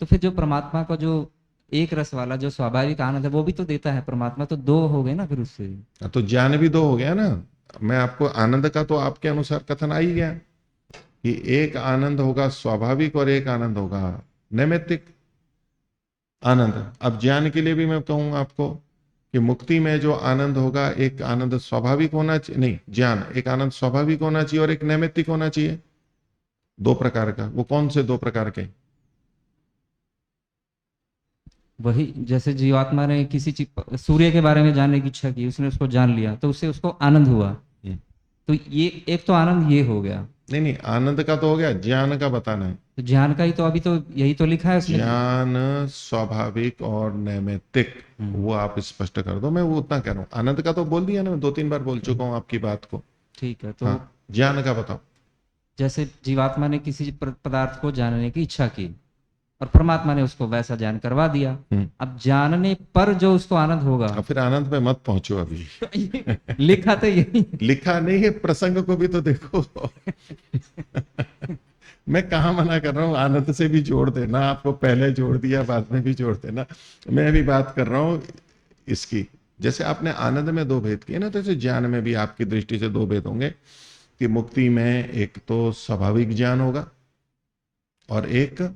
तो फिर जो परमात्मा का जो एक रस वाला जो स्वाभाविक आनंद है वो भी तो देता है परमात्मा, तो दो हो गए ना फिर उससे। तो ज्ञान भी दो हो गया ना। मैं आपको आनंद का तो आपके अनुसार कथन आ ही गया कि एक आनंद होगा स्वाभाविक और एक आनंद होगा नैमित्तिक आनंद। अब ज्ञान के लिए भी मैं कहूंगा आपको कि मुक्ति में जो आनंद होगा, एक आनंद स्वाभाविक होना चाहिए, नहीं, ज्ञान एक आनंद स्वाभाविक होना चाहिए और एक नैमित्तिक होना चाहिए, दो प्रकार का। वो कौन से दो प्रकार के? वही जैसे जीवात्मा ने किसी चीज सूर्य के बारे में जानने की इच्छा की, उसने उसको जान लिया तो उससे उसको आनंद हुआ। तो ये एक तो आनंद ये हो गया। नहीं नहीं, आनंद का तो हो गया, ज्ञान का बताना है। तो ज्ञान का ही तो अभी तो यही तो लिखा है उसमें। ज्ञान स्वाभाविक और नैमित्तिक, वो आप स्पष्ट कर दो। मैं वो उतना कह रहा हूँ, आनंद का तो बोल दिया ना, मैं 2-3 बार बोल चुका हूँ आपकी बात को। ठीक है। तो हाँ, ज्ञान का बताओ। जैसे जीवात्मा ने किसी पदार्थ को जानने की इच्छा की और परमात्मा ने उसको वैसा ज्ञान करवा दिया। अब जानने पर जो उसको आनंद होगा। अब फिर आनंद पे मत पहुंचो अभी। लिखा तो यही। लिखा नहीं है, प्रसंग को भी तो देखो। मैं कहाँ मना कर रहा हूँ, आनंद से भी जोड़ देना, आपको पहले जोड़ दिया बाद में भी जोड़ देना। मैं भी बात कर रहा हूँ इसकी, जैसे आपने आनंद में दो भेद किए ना, तो जैसे ज्ञान में भी आपकी दृष्टि से दो भेद होंगे कि मुक्ति में एक तो स्वाभाविक ज्ञान होगा और एक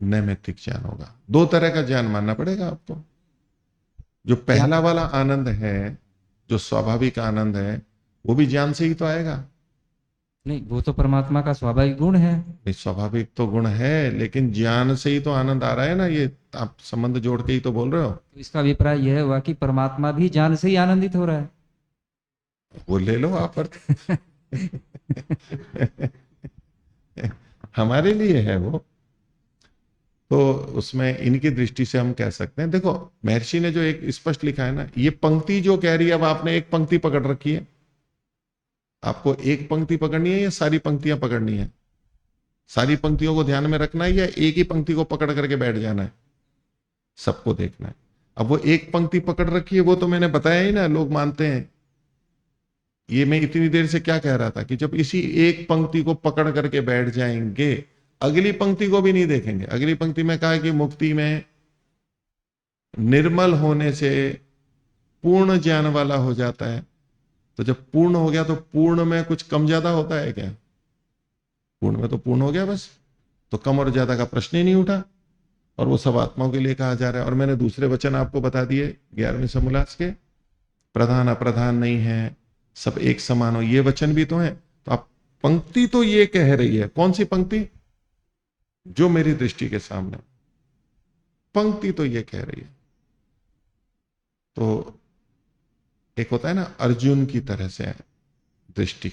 नैमित्तिक ज्ञान होगा। दो तरह का ज्ञान मानना पड़ेगा आपको। जो पहला वाला आनंद है, जो स्वाभाविक आनंद है, वो भी ज्ञान से ही तो आएगा। नहीं, वो तो परमात्मा का स्वाभाविक गुण है। नहीं, स्वाभाविक तो गुण है, लेकिन ज्ञान से ही तो आनंद आ रहा है ना। ये आप संबंध जोड़ के ही तो बोल रहे हो। तो इसका अभिप्राय यह हुआ कि परमात्मा भी ज्ञान से ही आनंदित हो रहा है। वो ले लो आप अर्थ। हमारे लिए है वो। तो उसमें इनकी दृष्टि से हम कह सकते हैं, देखो महर्षि ने जो एक स्पष्ट लिखा है ना, ये पंक्ति जो कह रही है, अब आपने एक पंक्ति पकड़ रखी है, आपको एक पंक्ति पकड़नी है या सारी पंक्तियां पकड़नी है? सारी पंक्तियों को ध्यान में रखना है या एक ही पंक्ति को पकड़ करके बैठ जाना है? सबको देखना है। अब वो एक पंक्ति पकड़ रखी है, वो तो मैंने बताया ही ना, लोग मानते हैं। ये मैं इतनी देर से क्या कह रहा था कि जब इसी एक पंक्ति को पकड़ करके बैठ जाएंगे, अगली पंक्ति को भी नहीं देखेंगे। अगली पंक्ति में कहा कि मुक्ति में निर्मल होने से पूर्ण ज्ञान वाला हो जाता है। तो जब पूर्ण हो गया तो पूर्ण में कुछ कम ज्यादा होता है क्या? पूर्ण में तो पूर्ण हो गया बस, तो कम और ज्यादा का प्रश्न ही नहीं उठा। और वो सब आत्माओं के लिए कहा जा रहा है। और मैंने दूसरे वचन आपको बता दिए 11वें समोल्लास के, प्रधान अप्रधान नहीं है, सब एक समान हो, ये वचन भी तो है। तो आप पंक्ति तो ये कह रही है, कौन सी पंक्ति? जो मेरी दृष्टि के सामने पंक्ति तो ये कह रही है। तो एक होता है ना अर्जुन की तरह से दृष्टि,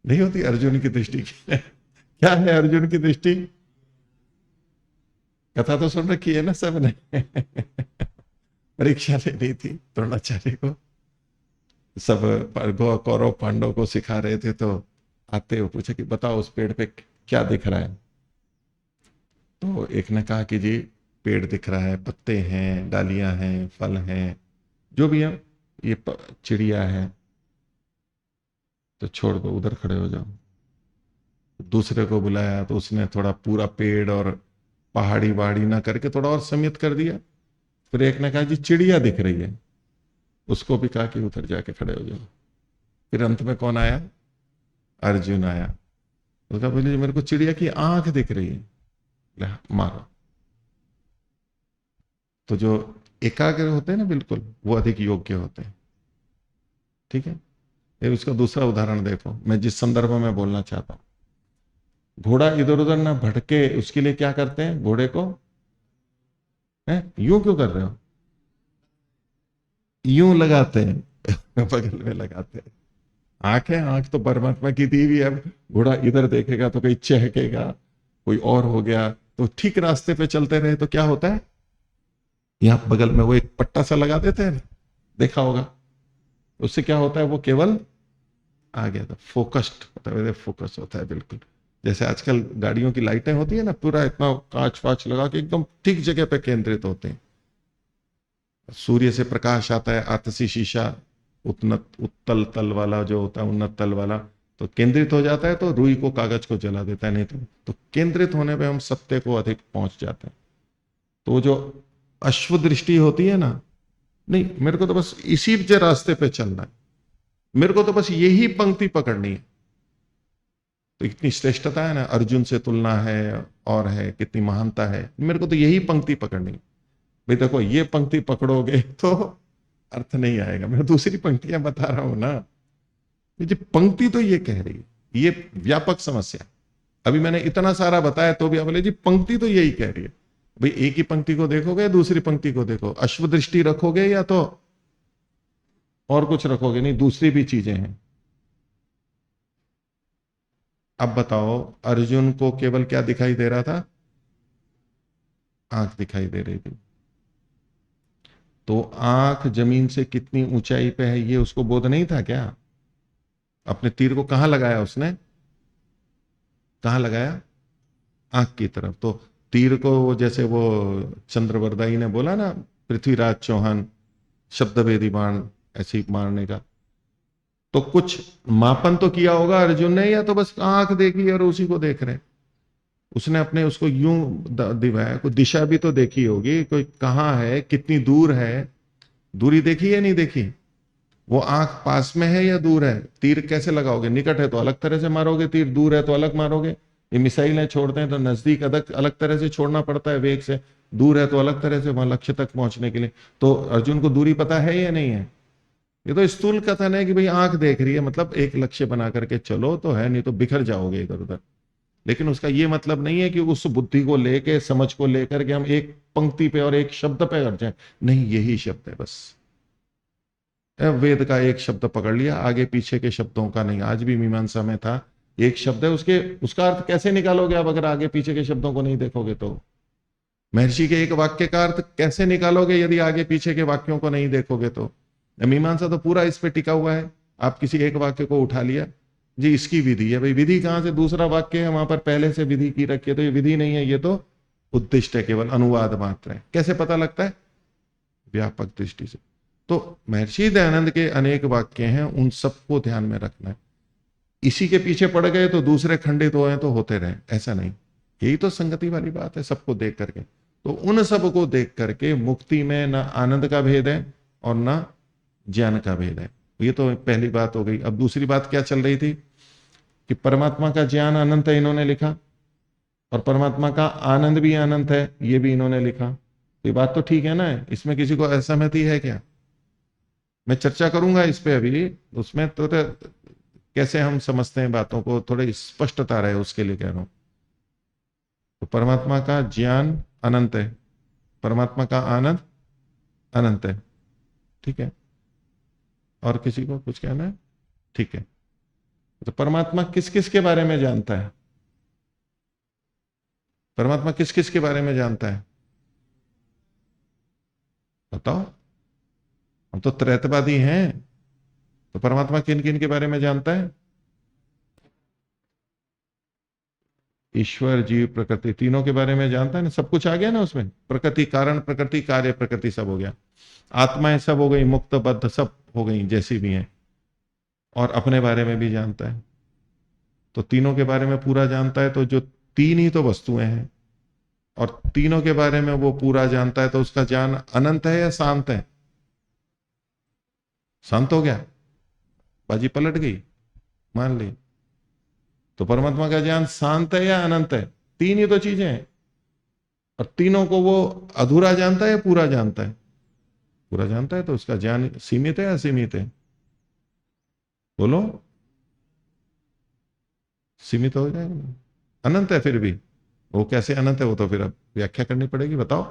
नहीं होती अर्जुन की दृष्टि। क्या है अर्जुन की दृष्टि? कथा तो सुन रखी है ना सबने। परीक्षा लेनी थी द्रोणाचार्य को, सब कौरव पांडव को सिखा रहे थे, तो आते हुए पूछे कि बताओ उस पेड़ पे क्या दिख रहा है? तो एक ने कहा कि जी पेड़ दिख रहा है, पत्ते हैं, डालियां हैं, फल हैं, जो भी है, ये चिड़िया है। तो छोड़ दो, उधर खड़े हो जाओ। दूसरे को बुलाया तो उसने थोड़ा पूरा पेड़ और पहाड़ी वहाड़ी ना करके थोड़ा और संयत कर दिया। फिर एक ने कहा जी चिड़िया दिख रही है, उसको भी कहा कि उधर जाके खड़े हो जाओ। फिर अंत में कौन आया? अर्जुन आया। उसका बोले मेरे को चिड़िया की आंख दिख रही है, मारो। तो जो एकाग्र होते हैं ना बिल्कुल, वो अधिक योग्य होते हैं। ठीक है, फिर उसका दूसरा उदाहरण देखो, मैं जिस संदर्भ में बोलना चाहता हूं। घोड़ा इधर उधर ना भटके, उसके लिए क्या करते हैं? घोड़े को यूं क्यों कर रहे हो? यूं लगाते हैं, बगल में लगाते हैं। आंख है, आंख तो परमात्मा की दी हुई है। अब घोड़ा इधर देखेगा तो कहीं चहकेगा, कोई और हो गया। तो ठीक रास्ते पे चलते रहे तो क्या होता है? यहां बगल में वो एक पट्टा सा लगा देते हैं, देखा होगा। उससे क्या होता है? वो केवल आ गया था, फोकस्ड होता है, फोकस होता है बिल्कुल। जैसे आजकल गाड़ियों की लाइटें होती है ना, पूरा इतना कांच वाच लगा के एकदम ठीक जगह पे केंद्रित होते हैं। सूर्य से प्रकाश आता है, आतसी शीशा उत्तल तल वाला जो होता है, उन्नत तल वाला, तो केंद्रित हो जाता है तो रुई को, कागज को जला देता है, नहीं तो केंद्रित होने पे हम सत्य को अधिक पहुंच जाते हैं। तो जो अश्व दृष्टि होती है ना, नहीं मेरे को तो बस इसी जे रास्ते पे चलना है, मेरे को तो बस यही पंक्ति पकड़नी है। तो इतनी श्रेष्ठता है ना, अर्जुन से तुलना है और है, कितनी महानता है, मेरे को तो यही पंक्ति पकड़नी है। भाई देखो, ये पंक्ति पकड़ोगे तो अर्थ नहीं आएगा, मैं दूसरी पंक्तियां बता रहा हूं ना। ये पंक्ति तो ये कह रही है, ये व्यापक समस्या। अभी मैंने इतना सारा बताया तो भी आप बोले जी पंक्ति तो यही कह रही है। भाई एक ही पंक्ति को देखोगे, दूसरी पंक्ति को देखो, अश्व दृष्टि रखोगे या तो और कुछ रखोगे, नहीं दूसरी भी चीजें हैं। अब बताओ, अर्जुन को केवल क्या दिखाई दे रहा था? आंख दिखाई दे रही थी। तो आंख जमीन से कितनी ऊंचाई पे है ये उसको बोध नहीं था क्या? अपने तीर को कहां लगाया उसने? कहां लगाया? आंख की तरफ। तो तीर को जैसे वो चंद्रवरदाई ने बोला ना, पृथ्वीराज चौहान शब्दभेदी बाण ऐसे ही मारने का, तो कुछ मापन तो किया होगा अर्जुन ने, या तो बस आंख देखी और उसी को देख रहे? उसने अपने उसको यूं दिखाया, कोई दिशा भी तो देखी होगी, कोई कहां है, कितनी दूर है, दूरी देखी या नहीं देखी? वो आंख पास में है या दूर है? तीर कैसे लगाओगे? निकट है तो अलग तरह से मारोगे तीर, दूर है तो अलग मारोगे। ये मिसाइलें छोड़ते हैं तो नजदीक अलग अलग तरह से छोड़ना पड़ता है वेग से, दूर है तो अलग तरह से वहां लक्ष्य तक पहुंचने के लिए। तो अर्जुन को दूरी पता है या नहीं है? ये तो स्थूल कथन है कि भाई आंख देख रही है, मतलब एक लक्ष्य बना करके चलो तो है, नहीं तो बिखर जाओगे इधर उधर। लेकिन उसका ये मतलब नहीं है कि उस बुद्धि को लेके, समझ को लेकर के हम एक पंक्ति पे और एक शब्द पे कर जाए। नहीं, यही शब्द है बस। वेद का एक शब्द पकड़ लिया, आगे पीछे के शब्दों का नहीं। आज भी मीमांसा में था, एक शब्द है, उसका अर्थ कैसे निकालोगे आप अगर आगे पीछे के शब्दों को नहीं देखोगे? तो महर्षि के एक वाक्य का अर्थ कैसे निकालोगे यदि आगे पीछे के वाक्यों को नहीं देखोगे? तो मीमांसा तो पूरा इस पे टिका हुआ है। आप किसी एक वाक्य को उठा लिया, जी इसकी विधि है, भाई विधि कहां से? दूसरा वाक्य है वहां पर पहले से विधि की रखी है, तो ये विधि नहीं है, ये तो उद्दिष्ट है, केवल अनुवाद मात्र है। कैसे पता लगता है? व्यापक दृष्टि से। तो महर्षि दयानंद के अनेक वाक्य हैं, उन सबको ध्यान में रखना है। इसी के पीछे पड़ गए तो दूसरे खंडित हुए तो होते रहे, ऐसा नहीं। यही तो संगति वाली बात है, सबको देख करके। तो उन सबको देख करके मुक्ति में ना आनंद का भेद है और ना ज्ञान का भेद है। ये तो पहली बात हो गई। अब दूसरी बात क्या चल रही थी कि परमात्मा का ज्ञान अनंत है, इन्होंने लिखा, और परमात्मा का आनंद भी अनंत है, ये भी इन्होंने लिखा। तो ये बात तो ठीक है ना? इसमें किसी को असहमति है क्या? मैं चर्चा करूंगा इस पे अभी, उसमें तो कैसे हम समझते हैं बातों को, थोड़ी स्पष्टता रहे उसके लिए कह रहा हूं। तो परमात्मा का ज्ञान अनंत है, परमात्मा का आनंद अनंत है, ठीक है। और किसी को कुछ कहना है? ठीक है। तो परमात्मा किस किस के बारे में जानता है? परमात्मा किस किस के बारे में जानता है? बताओ। हम तो त्रैतवादी हैं, तो परमात्मा किन किन के बारे में जानता है? ईश्वर, जीव, प्रकृति, तीनों के बारे में जानता है ना। सब कुछ आ गया ना उसमें, प्रकृति कारण, प्रकृति कार्य, प्रकृति सब हो गया। आत्माएं सब हो गई, मुक्त बद्ध सब हो गई जैसी भी हैं। और अपने बारे में भी जानता है, तो तीनों के बारे में पूरा जानता है। तो जो तीन ही तो वस्तुएं हैं और तीनों के बारे में वो पूरा जानता है, तो उसका ज्ञान अनंत है या शांत है? शांत हो गया, बाजी पलट गई, मान ली। तो परमात्मा का ज्ञान शांत है या अनंत है? तीन ही तो चीजें हैं, और तीनों को वो अधूरा जानता है या पूरा जानता है? पूरा जानता है। तो उसका ज्ञान सीमित है या असीमित है? बोलो। सीमित हो जाएगा, अनंत है। फिर भी वो कैसे अनंत है, वो तो फिर अब व्याख्या करनी पड़ेगी। बताओ।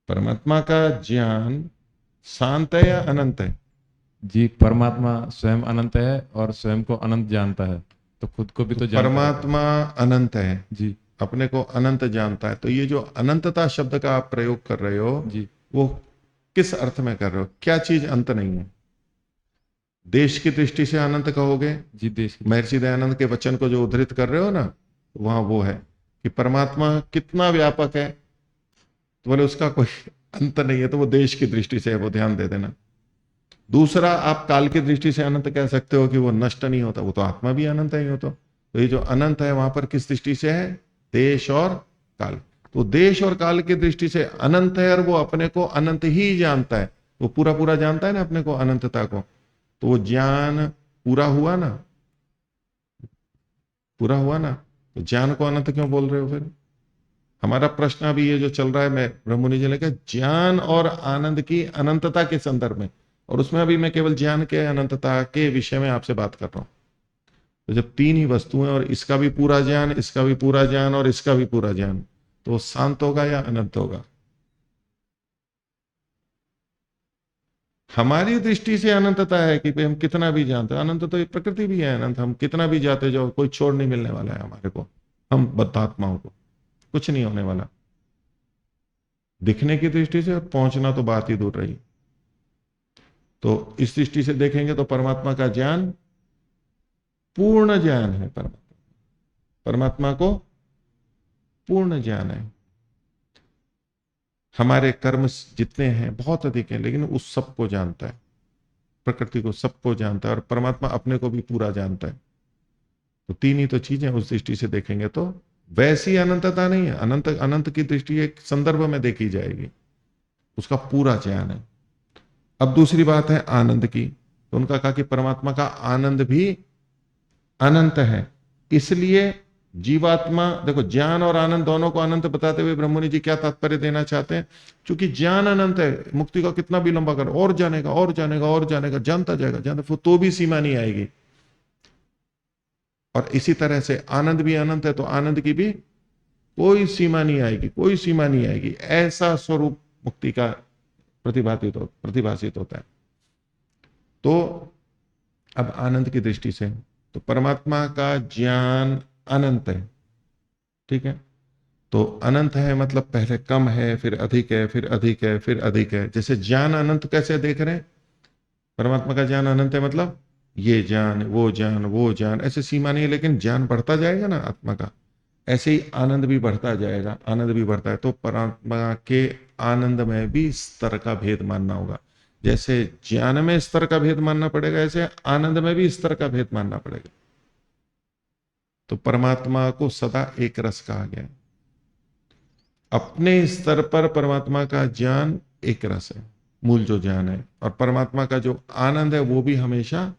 परमात्मा का ज्ञान शांत है या अनंत है? जी, परमात्मा स्वयं अनंत है और स्वयं को अनंत जानता है, तो खुद को भी तो जानता है। परमात्मा अनंत है, जी अपने को अनंत जानता है। तो ये जो अनंतता शब्द का आप प्रयोग कर रहे हो, जी वो किस अर्थ में कर रहे हो? क्या चीज अंत नहीं है? देश की दृष्टि से अनंत कहोगे? जी, देश की महर्षि दयानंद के वचन को जो उद्धृत कर रहे हो ना, वहां वो है कि परमात्मा कितना व्यापक है, तो बोले उसका कोई अंत नहीं है। तो वो देश की दृष्टि से है, वो ध्यान दे देना। दूसरा, आप काल की दृष्टि से अनंत कह सकते हो कि वो नष्ट नहीं होता, वो तो आत्मा भी अनंत है, हो तो ये जो अनंत है वहां पर किस दृष्टि से है? देश और काल। तो देश और काल की दृष्टि से अनंत है और वो अपने को अनंत ही जानता है, वो पूरा पूरा जानता है ना अपने को, अनंतता को। तो वो ज्ञान पूरा हुआ ना, पूरा हुआ ना। तो ज्ञान को अनंत क्यों बोल रहे हो फिर? हमारा प्रश्न अभी ये जो चल रहा है, मैं ब्रह्ममुनि जी ने कहा ज्ञान और आनंद की अनंतता के संदर्भ में, और उसमें अभी मैं केवल ज्ञान के अनंतता के विषय में आपसे बात कर रहा हूं। तो जब तीन ही वस्तुएं और इसका भी पूरा ज्ञान, इसका भी पूरा ज्ञान और इसका भी पूरा ज्ञान, तो वो शांत होगा या अनंत होगा? हमारी दृष्टि से अनंतता है कि भाई हम कितना भी जानते हैं, अनंत तो ये प्रकृति भी है अनंत, हम कितना भी जाते जाओ कोई छोड़ नहीं मिलने वाला है हमारे को, हम बद्धात्माओं को कुछ नहीं होने वाला दिखने की दृष्टि से, और पहुंचना तो बात ही दूर रही। तो इस दृष्टि से देखेंगे तो परमात्मा का ज्ञान पूर्ण ज्ञान है, परमात्मा को पूर्ण ज्ञान है। हमारे कर्म जितने हैं बहुत अधिक हैं, लेकिन उस सबको जानता है, प्रकृति को सबको जानता है, और परमात्मा अपने को भी पूरा जानता है। तो तीन ही तो चीजें उस दृष्टि से देखेंगे तो वैसी अनंतता नहीं है। अनंत अनंत की दृष्टि एक संदर्भ में देखी जाएगी, उसका पूरा ज्ञान है। अब दूसरी बात है आनंद की, तो उनका कहा कि परमात्मा का आनंद भी अनंत है। इसलिए जीवात्मा, देखो ज्ञान और आनंद दोनों को अनंत बताते हुए ब्रह्ममुनि जी क्या तात्पर्य देना चाहते हैं? क्योंकि ज्ञान अनंत है, मुक्ति को कितना भी लंबा कर, और जानेगा और जानेगा और जानेगा, जानता जाएगा जानता, तो भी सीमा नहीं आएगी। और इसी तरह से आनंद भी अनंत है, तो आनंद की भी कोई सीमा नहीं आएगी, कोई सीमा नहीं आएगी। ऐसा स्वरूप मुक्ति का प्रतिभाषित होता है। तो अब आनंद की दृष्टि से तो परमात्मा का ज्ञान अनंत है, ठीक है। तो अनंत है मतलब पहले कम है, फिर अधिक है, फिर अधिक है, फिर अधिक है। जैसे ज्ञान अनंत कैसे देख रहे हैं? परमात्मा का ज्ञान अनंत है मतलब ये ज्ञान वो ज्ञान वो ज्ञान, ऐसे सीमा नहीं है। लेकिन ज्ञान बढ़ता जाएगा ना आत्मा का, ऐसे ही आनंद भी बढ़ता जाएगा, आनंद भी बढ़ता है। तो परमात्मा के आनंद में भी स्तर का भेद मानना होगा। जैसे ज्ञान में स्तर का भेद मानना पड़ेगा, ऐसे आनंद में भी स्तर का भेद मानना पड़ेगा। तो परमात्मा को सदा एक रस कहा गया है। अपने स्तर पर परमात्मा का ज्ञान एक रस है, मूल जो ज्ञान है, और परमात्मा का जो आनंद है वो भी हमेशा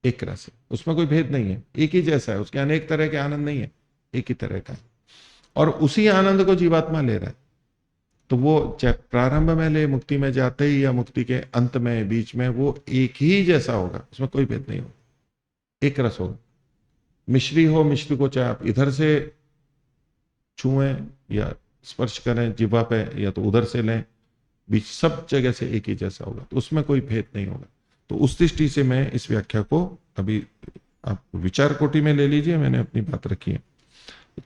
एक रस है, उसमें कोई भेद नहीं है, एक ही जैसा है। उसके अनेक तरह के आनंद नहीं है, एक ही तरह का है। और उसी आनंद को जीवात्मा ले रहा है। तो वो चाहे प्रारंभ में ले, मुक्ति में जाते ही, या मुक्ति के अंत में, बीच में, वो एक ही जैसा होगा, उसमें कोई भेद नहीं होगा, एक रस होगा। मिश्री हो, मिश्री को चाहे आप इधर से छुएं या स्पर्श करें जिह्वा पे, या तो उधर से लें, बीच सब जगह से एक ही जैसा होगा, तो उसमें कोई भेद नहीं होगा। तो उस दृष्टि से मैं इस व्याख्या को अभी आप विचार कोटि में ले लीजिए, मैंने अपनी बात रखी है।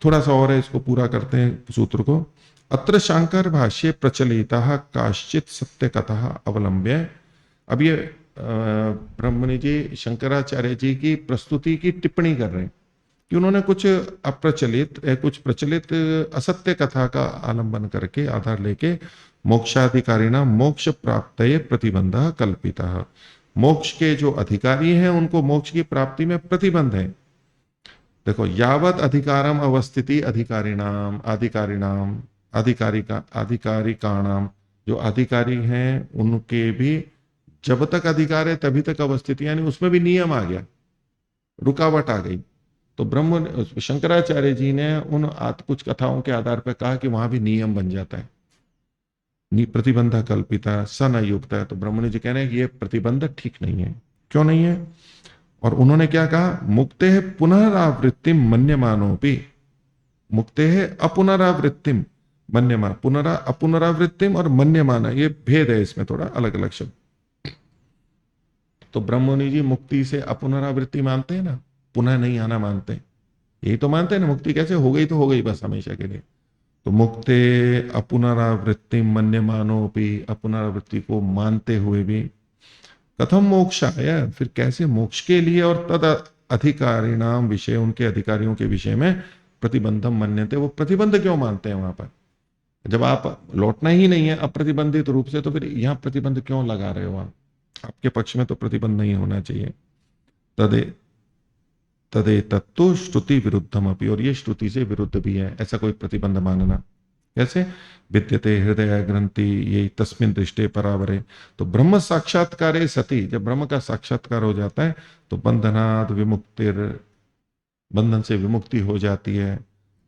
थोड़ा सा और है, इसको पूरा करते हैं सूत्र को। अत्र शांकर भाष्ये प्रचलिता काश्चित सत्य कथा अवलंब्य। अब ये ब्रह्ममुनि जी शंकराचार्य जी की प्रस्तुति की टिप्पणी कर रहे हैं कि उन्होंने कुछ अप्रचलित, कुछ प्रचलित असत्य कथा का आलंबन करके, आधार लेके, मोक्षाधिकारिणा मोक्ष प्राप्तये प्रतिबंध कल्पिता। मोक्ष के जो अधिकारी हैं उनको मोक्ष की प्राप्ति में प्रतिबंध है। देखो, यावत अधिकारम अवस्थिति अधिकारिणाम अधिकारिणाम अधिकारिकाणाम, जो अधिकारी हैं उनके भी जब तक अधिकार है तभी तक अवस्थिति, यानी उसमें भी नियम आ गया, रुकावट आ गई। तो ब्रह्म शंकराचार्य जी ने उन कुछ कथाओं के आधार पर कहा कि वहां भी नियम बन जाता है, प्रतिबंध कल्पिता स न युक्त है। तो ब्रह्ममुनि जी कह रहे हैं कि ये प्रतिबंध ठीक नहीं है। क्यों नहीं है? और उन्होंने क्या कहा? मुक्ते है पुनरावृत्तिम मन्यमानोपि, मुक्ते है अपुनरावृत्तिम मन्यमान, अपुनरावृत्तिम और मन्यमाना, ये भेद है इसमें, थोड़ा अलग अलग शब्द। तो ब्रह्ममुनि जी मुक्ति से अपुनरावृत्ति मानते हैं ना, पुनः नहीं आना मानते, यही तो मानते हैं ना। मुक्ति कैसे हो गई तो हो गई बस हमेशा के लिए। तो मुक्ते अपुनरावृत्ति मन्यमानोपि, अपुनरावृत्ति को मानते हुए भी, कथम मोक्षाय, फिर कैसे मोक्ष के लिए, और तद अधिकारिणाम विषय, उनके अधिकारियों के विषय में प्रतिबंधम मन्यते, वो प्रतिबंध क्यों मानते हैं वहां पर? जब आप लौटना ही नहीं है अप्रतिबंधित रूप से, तो फिर यहां प्रतिबंध क्यों लगा रहे हो आप? आपके पक्ष में तो प्रतिबंध नहीं होना चाहिए। तदे तदे तत्तो श्रुति विरुद्धम अपि, और ये श्रुति से विरुद्ध भी है ऐसा कोई प्रतिबंध मानना। कैसे? विद्यते हृदय ग्रंथि ये तस्मिन दृष्टे परावरे, तो ब्रह्म साक्षात्कारे सती, जब ब्रह्म का साक्षात्कार हो जाता है तो बंधनाद विमुक्तिर, बंधन से विमुक्ति हो जाती है।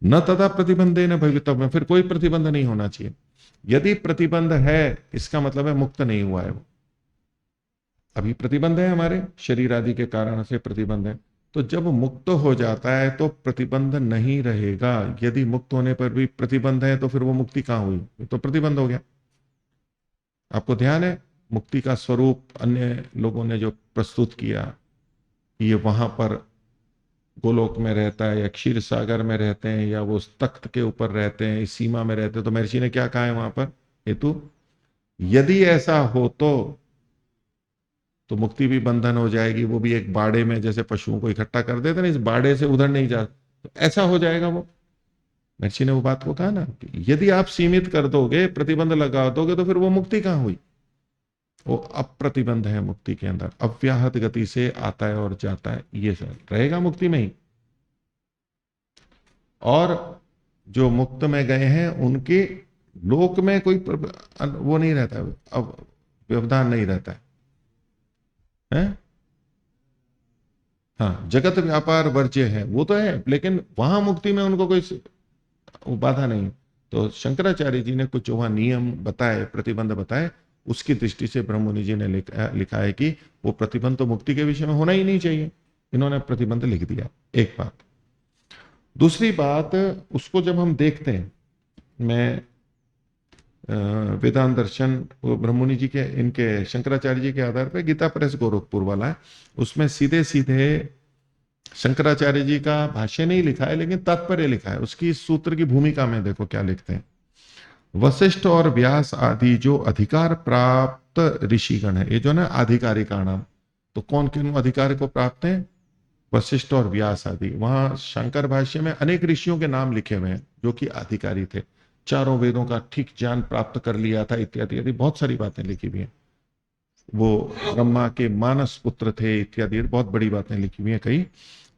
न तथा प्रतिबंधे न भवितव्य, फिर कोई प्रतिबंध नहीं होना चाहिए। यदि प्रतिबंध है इसका मतलब है मुक्त नहीं हुआ है वो। अभी प्रतिबंध है, हमारे शरीर आदि के कारण से प्रतिबंध है, तो जब मुक्त हो जाता है तो प्रतिबंध नहीं रहेगा। यदि मुक्त होने पर भी प्रतिबंध है तो फिर वो मुक्ति कहां हुई? ये तो प्रतिबंध हो गया। आपको ध्यान है मुक्ति का स्वरूप अन्य लोगों ने जो प्रस्तुत किया कि ये वहां पर गोलोक में रहता है या क्षीर सागर में रहते हैं या वो उस तख्त के ऊपर रहते हैं, इस सीमा में रहते हैं, तो महर्षि ने क्या कहा है वहां पर हेतु? यदि ऐसा हो तो मुक्ति भी बंधन हो जाएगी, वो भी एक बाड़े में जैसे पशुओं को इकट्ठा कर देते ना, इस बाड़े से उधर नहीं जा, तो ऐसा हो जाएगा वो। महर्षि ने वो बात को कहा ना कि यदि आप सीमित कर दोगे, प्रतिबंध लगा दोगे, तो फिर वो मुक्ति कहां हुई? वो अप्रतिबंध है मुक्ति के अंदर, अव्याहत गति से आता है और जाता है, ये सब रहेगा मुक्ति में ही। और जो मुक्त में गए हैं उनके लोक में कोई वो नहीं रहता, अब व्यवधान नहीं रहता है? हाँ, जगत व्यापार वर्ज्य है वो तो है, लेकिन वहां मुक्ति में उनको कोई बाधा नहीं। तो शंकराचार्य जी ने कुछ वहां नियम बताए, प्रतिबंध बताए, उसकी दृष्टि से ब्रह्ममुनि जी ने लिखा है कि वो प्रतिबंध तो मुक्ति के विषय में होना ही नहीं चाहिए, इन्होंने प्रतिबंध लिख दिया। एक बात। दूसरी बात, उसको जब हम देखते हैं, मैं वेदांत दर्शन वो ब्रह्ममुनि जी के, इनके शंकराचार्य जी के आधार पर गीता प्रेस गोरखपुर वाला है, उसमें सीधे सीधे शंकराचार्य जी का भाष्य नहीं लिखा है लेकिन तात्पर्य लिखा है। उसकी सूत्र की भूमिका में देखो क्या लिखते हैं। वशिष्ठ और व्यास आदि जो अधिकार प्राप्त ऋषिगण है, ये जो ना आधिकारिका नाम, तो कौन किन अधिकार को प्राप्त है? वशिष्ठ और व्यास आदि। वहां शंकर भाष्य में अनेक ऋषियों के नाम लिखे हुए हैं जो कि अधिकारी थे, चारों वेदों का ठीक ज्ञान प्राप्त कर लिया था, इत्यादि इत्यादि बहुत सारी बातें लिखी हुई हैं। वो ब्रह्मा के मानस पुत्र थे, इत्यादि बहुत बड़ी बातें लिखी हुई हैं कई।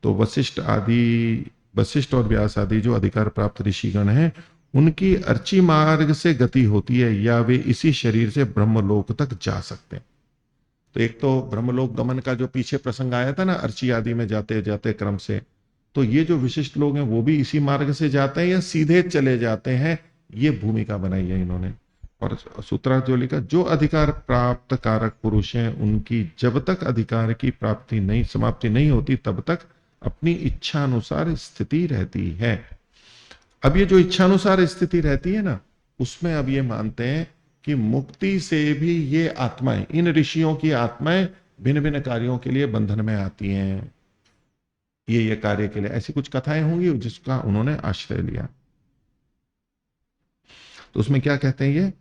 तो वशिष्ठ और व्यास आदि जो अधिकार प्राप्त ऋषिगण हैं, उनकी अर्ची मार्ग से गति होती है या वे इसी शरीर से ब्रह्मलोक तक जा सकते हैं। तो एक तो ब्रह्मलोक गमन का जो पीछे प्रसंग आया था ना, अर्ची आदि में जाते जाते क्रम से, तो ये जो विशिष्ट लोग हैं वो भी इसी मार्ग से जाते हैं या सीधे चले जाते हैं, ये भूमिका बनाई है इन्होंने। और सूत्रार्थ जो लिखा, जो अधिकार प्राप्त कारक पुरुष हैं उनकी जब तक अधिकार की प्राप्ति नहीं, समाप्ति नहीं होती, तब तक अपनी इच्छा अनुसार स्थिति रहती है। अब ये जो इच्छानुसार स्थिति रहती है ना, उसमें अब ये मानते हैं कि मुक्ति से भी ये आत्माएं, इन ऋषियों की आत्माएं भिन्न भिन्न कार्यों के लिए बंधन में आती हैं, ये कार्य के लिए, ऐसी कुछ कथाएं होंगी जिसका उन्होंने आश्रय लिया। तो उसमें क्या कहते हैं ये,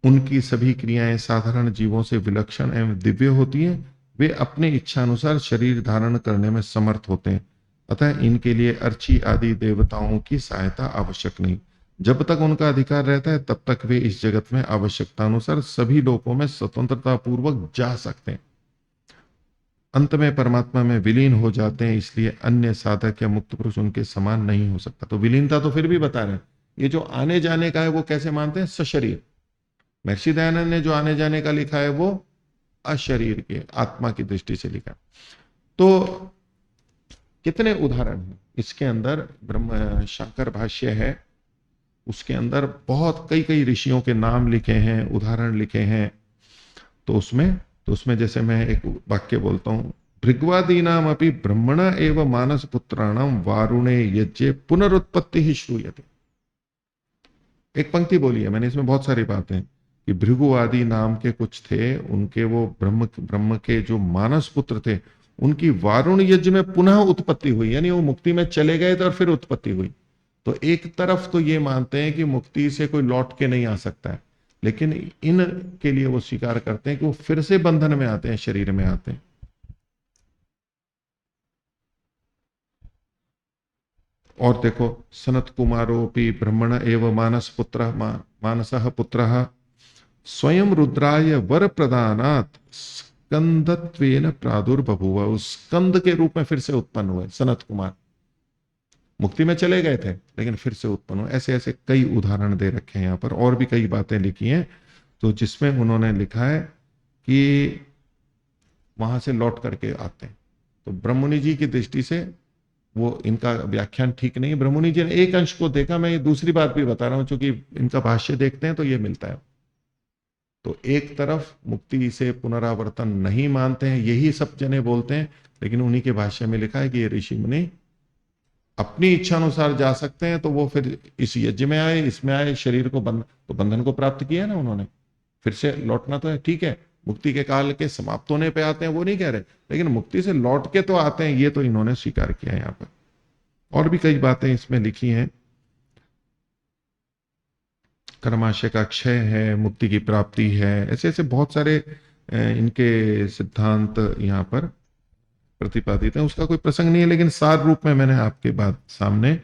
उनकी सभी क्रियाएं साधारण जीवों से विलक्षण एवं दिव्य होती हैं, वे अपने इच्छानुसार शरीर धारण करने में समर्थ होते हैं, अतः इनके लिए अर्ची आदि देवताओं की सहायता आवश्यक नहीं। जब तक उनका अधिकार रहता है तब तक वे इस जगत में आवश्यकता अनुसार सभी लोकों में स्वतंत्रता पूर्वक जा सकते हैं। अंत में परमात्मा में विलीन हो जाते हैं, इसलिए अन्य साधक या मुक्त पुरुष उनके समान नहीं हो सकता। तो विलीनता तो फिर भी बता रहे हैं, ये जो आने जाने का है वो कैसे मानते हैं? सशरीर। महर्षि दयानंद ने जो आने जाने का लिखा है वो अशरीर के, आत्मा की दृष्टि से लिखा। तो कितने उदाहरण हैं इसके अंदर, ब्रह्म शंकर भाष्य है, उसके अंदर बहुत कई ऋषियों के नाम लिखे हैं, उदाहरण लिखे हैं। तो उसमें जैसे मैं एक वाक्य बोलता हूं, भृग्वादीनाम अपि ब्रह्मणा एव मानस पुत्राणाम वारुणे यज्ञे पुनरुत्पत्ति ही श्रूयते। एक पंक्ति बोली है मैंने, इसमें बहुत सारी बातें कि भृगु आदि नाम के कुछ थे, उनके वो ब्रह्म के जो मानस पुत्र थे, उनकी वारुण यज्ञ में पुनः उत्पत्ति हुई, यानी वो मुक्ति में चले गए थे और फिर उत्पत्ति हुई। तो एक तरफ तो ये मानते हैं कि मुक्ति से कोई लौट के नहीं आ सकता है, लेकिन इन के लिए वो स्वीकार करते हैं कि वो फिर से बंधन में आते हैं, शरीर में आते हैं। और देखो, सनत कुमारोपि ब्रह्मण एव मानसः पुत्रः, स्वयं रुद्राय वर प्रदानात स्कंदत्वेन प्रादुर्बभूव, उस स्कंद के रूप में फिर से उत्पन्न हुए सनत कुमार। मुक्ति में चले गए थे लेकिन फिर से उत्पन्न हुए। ऐसे ऐसे कई उदाहरण दे रखे हैं यहाँ पर, और भी कई बातें लिखी हैं। तो जिसमें उन्होंने लिखा है कि वहां से लौट करके आते हैं। तो ब्रह्ममुनि जी की दृष्टि से वो इनका व्याख्यान ठीक नहीं है। ब्रह्ममुनि जी ने एक अंश को देखा, मैं ये दूसरी बात भी बता रहा हूं, चूंकि इनका भाष्य देखते हैं तो ये मिलता है। तो एक तरफ मुक्ति से पुनरावर्तन नहीं मानते हैं, यही सब जने बोलते हैं, लेकिन उन्हीं के भाष्य में लिखा है कि ये ऋषि मुनि अपनी इच्छा अनुसार जा सकते हैं। तो वो फिर इस यज्ञ में आए, इसमें आए, शरीर को बंधन को प्राप्त किया ना उन्होंने, फिर से लौटना तो है, ठीक है। मुक्ति के काल के समाप्त होने पे आते हैं वो नहीं कह रहे, लेकिन मुक्ति से लौट के तो आते हैं, ये तो इन्होंने स्वीकार किया है यहाँ पर। और भी कई बातें इसमें लिखी हैं। कर्माशय का क्षय है, मुक्ति की प्राप्ति है, ऐसे ऐसे बहुत सारे इनके सिद्धांत यहाँ पर प्रतिपादित है। उसका कोई प्रसंग नहीं है, लेकिन सार रूप में मैंने आपके सामने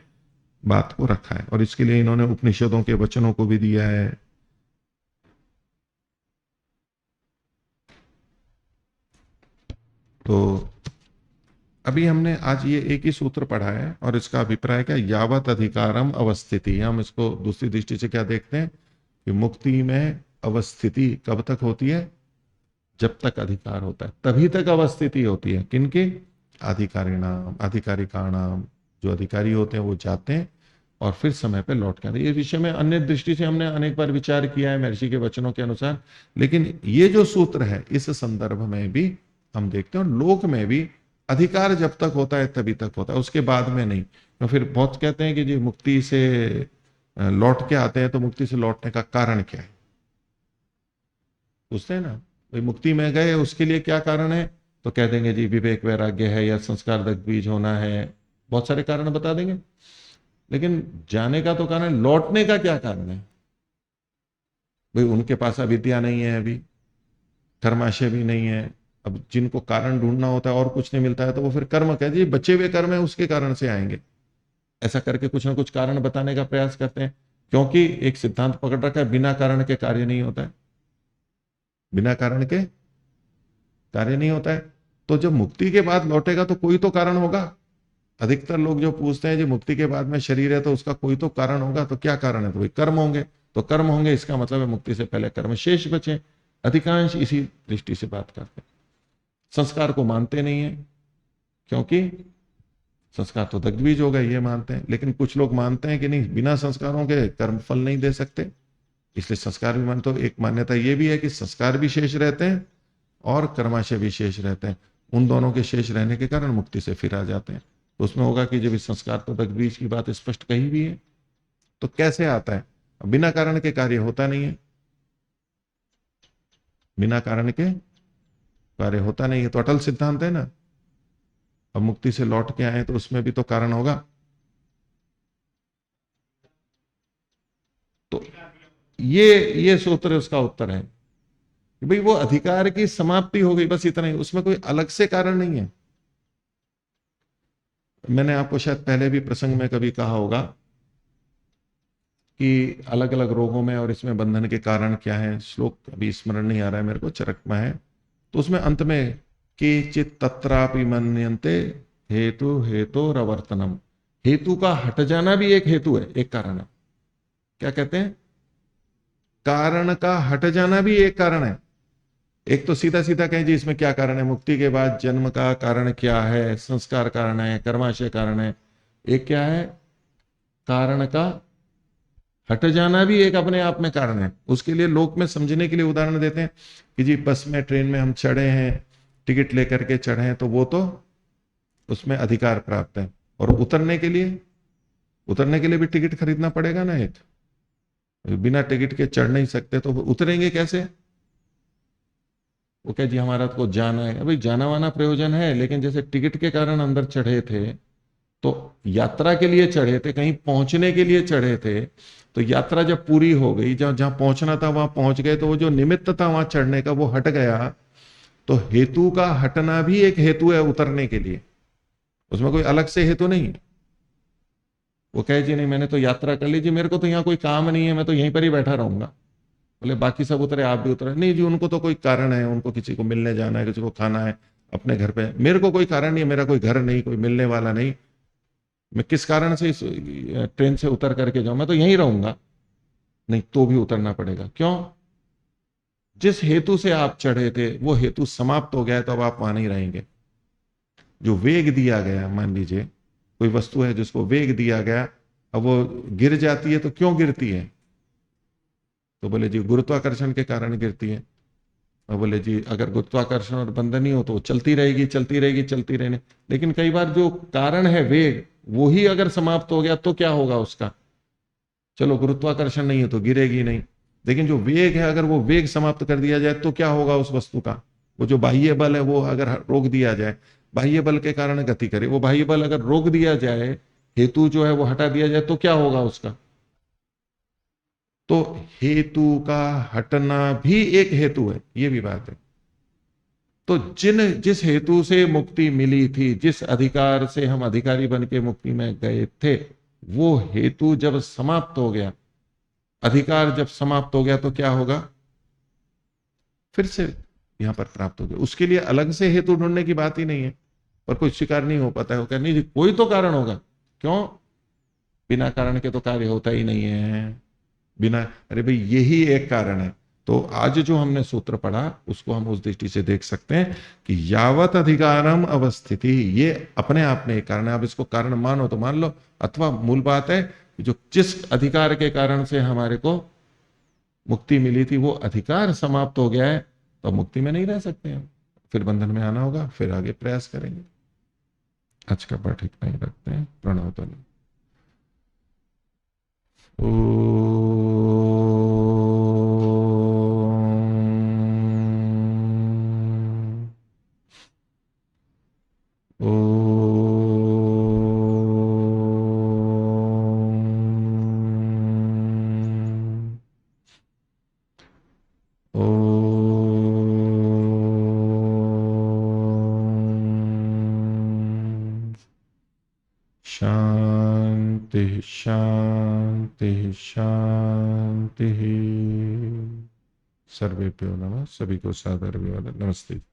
बात को रखा है। और इसके लिए इन्होंने उपनिषदों के वचनों को भी दिया है। तो अभी हमने आज ये एक ही सूत्र पढ़ा है और इसका अभिप्राय क्या, यावत अधिकारम अवस्थिति। हम इसको दूसरी दृष्टि से क्या देखते हैं कि मुक्ति में अवस्थिति कब तक होती है, जब तक अधिकार होता है तभी तक अवस्थिति होती है। किनके, अधिकारिणाम, अधिकारिकाणाम, जो अधिकारी होते हैं वो जाते हैं और फिर समय पे लौट के आते हैं। ये विषय में अन्य दृष्टि से हमने अनेक बार विचार किया है महर्षि के वचनों के अनुसार, लेकिन ये जो सूत्र है इस संदर्भ में भी हम देखते हैं। और लोक में भी अधिकार जब तक होता है तभी तक होता है, उसके बाद में नहीं। तो फिर बहुत कहते हैं कि जी मुक्ति से लौट के आते हैं, तो मुक्ति से लौटने का कारण क्या है, पूछते हैं ना भाई, मुक्ति में गए उसके लिए क्या कारण है, तो कह देंगे जी विवेक वैराग्य है या संस्कार दग्ध बीज होना है, बहुत सारे कारण बता देंगे। लेकिन जाने का तो कारण, लौटने का क्या कारण है भाई, उनके पास अविद्या नहीं है, अभी कर्माशय भी नहीं है। अब जिनको कारण ढूंढना होता है और कुछ नहीं मिलता है तो वो फिर कर्म कह दिए, बचे हुए कर्म है उसके कारण से आएंगे, ऐसा करके कुछ ना कुछ कारण बताने का प्रयास करते हैं। क्योंकि एक सिद्धांत पकड़ रखा है, बिना कारण के कार्य नहीं होता है, बिना कारण के कार्य नहीं होता है। तो जब मुक्ति के बाद लौटेगा तो कोई तो कारण होगा। अधिकतर लोग जो पूछते हैं जी मुक्ति के बाद में शरीर है तो उसका कोई तो कारण होगा, तो क्या कारण है, तो भाई कर्म होंगे। तो कर्म होंगे इसका मतलब है मुक्ति से पहले कर्म शेष बचे। अधिकांश इसी दृष्टि से बात करते हैं। संस्कार को मानते नहीं है, क्योंकि संस्कार तो दग्ध बीज होगा ये मानते हैं। लेकिन कुछ लोग मानते हैं कि नहीं, बिना संस्कारों के कर्म फल नहीं दे सकते, इसलिए संस्कार भी मानते। तो एक मान्यता ये भी है कि संस्कार भी शेष रहते हैं और कर्माशय भी शेष रहते हैं। उन दोनों के शेष रहने के कारण मुक्ति से फिर आ जाते हैं। तो उसमें होगा कि जब इस संस्कार तो दग्ध बीज की बात स्पष्ट कही भी है, तो कैसे आता है, बिना कारण के कार्य होता नहीं है, बिना कारण के कार्य होता नहीं है। तो अटल सिद्धांत है ना। अब मुक्ति से लौट के आए तो उसमें भी तो कारण होगा। तो ये सूत्र उसका उत्तर है कि भाई वो अधिकार की समाप्ति हो गई, बस इतना ही, उसमें कोई अलग से कारण नहीं है। मैंने आपको शायद पहले भी प्रसंग में कभी कहा होगा कि अलग अलग रोगों में और इसमें बंधन के कारण क्या है, श्लोक अभी स्मरण नहीं आ रहा है मेरे को, चरक में है। तो उसमें अंत में केचित तत्रापि मन्यन्ते हेतु हेतोरवर्तनम, हेतु का हट जाना भी एक हेतु है, एक कारण है। क्या कहते हैं, कारण का हट जाना भी एक कारण है। एक तो सीधा सीधा कहें जी इसमें क्या कारण है, मुक्ति के बाद जन्म का कारण क्या है, संस्कार कारण है, कर्माशय कारण है। एक क्या है, कारण का हट जाना भी एक अपने आप में कारण है। उसके लिए लोक में समझने के लिए उदाहरण देते हैं कि जी बस में ट्रेन में हम चढ़े हैं, टिकट लेकर के चढ़े हैं, तो वो तो उसमें अधिकार प्राप्त है। और उतरने के लिए भी टिकट खरीदना पड़ेगा ना। एक बिना टिकट के चढ़ नहीं सकते, तो उतरेंगे कैसे, वो क्या जी हमारा को जाना है। भाई जाना वाना प्रयोजन है, लेकिन जैसे टिकट के कारण अंदर चढ़े थे तो यात्रा के लिए चढ़े थे, कहीं पहुंचने के लिए चढ़े थे, तो यात्रा जब पूरी हो गई, जहां पहुंचना था वहां पहुंच गए, तो वो जो निमित्त था वहां चढ़ने का वो हट गया। तो हेतु का हटना भी एक हेतु है उतरने के लिए, उसमें कोई अलग से हेतु नहीं। वो कहे जी नहीं मैंने तो यात्रा कर ली जी, मेरे को तो यहाँ कोई काम नहीं है, मैं तो यहीं पर ही बैठा रहूंगा, बोले बाकी सब उतरे, आप भी उतरे। नहीं जी, उनको तो कोई कारण है, उनको किसी को मिलने जाना है, किसी को खाना है अपने घर पे। मेरे को कोई कारण नहीं है, मेरा कोई घर नहीं, कोई मिलने वाला नहीं, मैं किस कारण से इस ट्रेन से उतर करके जाऊं, मैं तो यहीं रहूंगा। नहीं, तो भी उतरना पड़ेगा। क्यों? जिस हेतु से आप चढ़े थे वो हेतु समाप्त हो गया है, तो अब आप वहां नहीं रहेंगे। जो वेग दिया गया, मान लीजिए कोई वस्तु है जिसको वेग दिया गया, अब वो गिर जाती है तो क्यों गिरती है? तो बोले जी गुरुत्वाकर्षण के कारण गिरती है। और बोले जी अगर गुरुत्वाकर्षण और बंधन ही हो तो चलती रहेगी, चलती रहेगी, चलती रहने। लेकिन कई बार जो कारण है वेग, वो ही अगर समाप्त हो गया तो क्या होगा उसका? चलो गुरुत्वाकर्षण नहीं है तो गिरेगी नहीं, लेकिन जो वेग है, अगर वो वेग समाप्त कर दिया जाए तो क्या होगा उस वस्तु का? वो जो बाह्य बल है वो अगर रोक दिया जाए, बाह्य बल के कारण गति करे, वो बाह्य बल अगर रोक दिया जाए, हेतु जो है वो हटा दिया जाए, तो क्या होगा उसका? तो हेतु का हटना भी एक हेतु है, ये भी बात है। तो जिस हेतु से मुक्ति मिली थी, जिस अधिकार से हम अधिकारी बन के मुक्ति में गए थे, वो हेतु जब समाप्त हो गया, अधिकार जब समाप्त हो गया, तो क्या होगा? फिर से यहां पर प्राप्त हो गया। उसके लिए अलग से हेतु ढूंढने की बात ही नहीं है। पर कोई स्वीकार नहीं हो पाता है, वो नहीं जी कोई तो कारण होगा। क्यों? बिना कारण के तो कार्य होता ही नहीं है। बिना, अरे भाई यही एक कारण है। तो आज जो हमने सूत्र पढ़ा उसको हम उस दृष्टि से देख सकते हैं कि यावत अधिकारम अवस्थिति, ये अपने आप में एक कारण है। आप इसको कारण मानो तो मान लो, अथवा मूल बात है कि जो जिस अधिकार के कारण से हमारे को मुक्ति मिली थी वो अधिकार समाप्त हो गया है, तो अब मुक्ति में नहीं रह सकते हम, फिर बंधन में आना होगा, फिर आगे प्रयास करेंगे। आज का पाठ इतना ही रखते हैं। प्रणव ध्वनि। शांति शांति शांति। सर्वेभ्यो नमः। सभी को सादर अभिवादन। नमस्ते।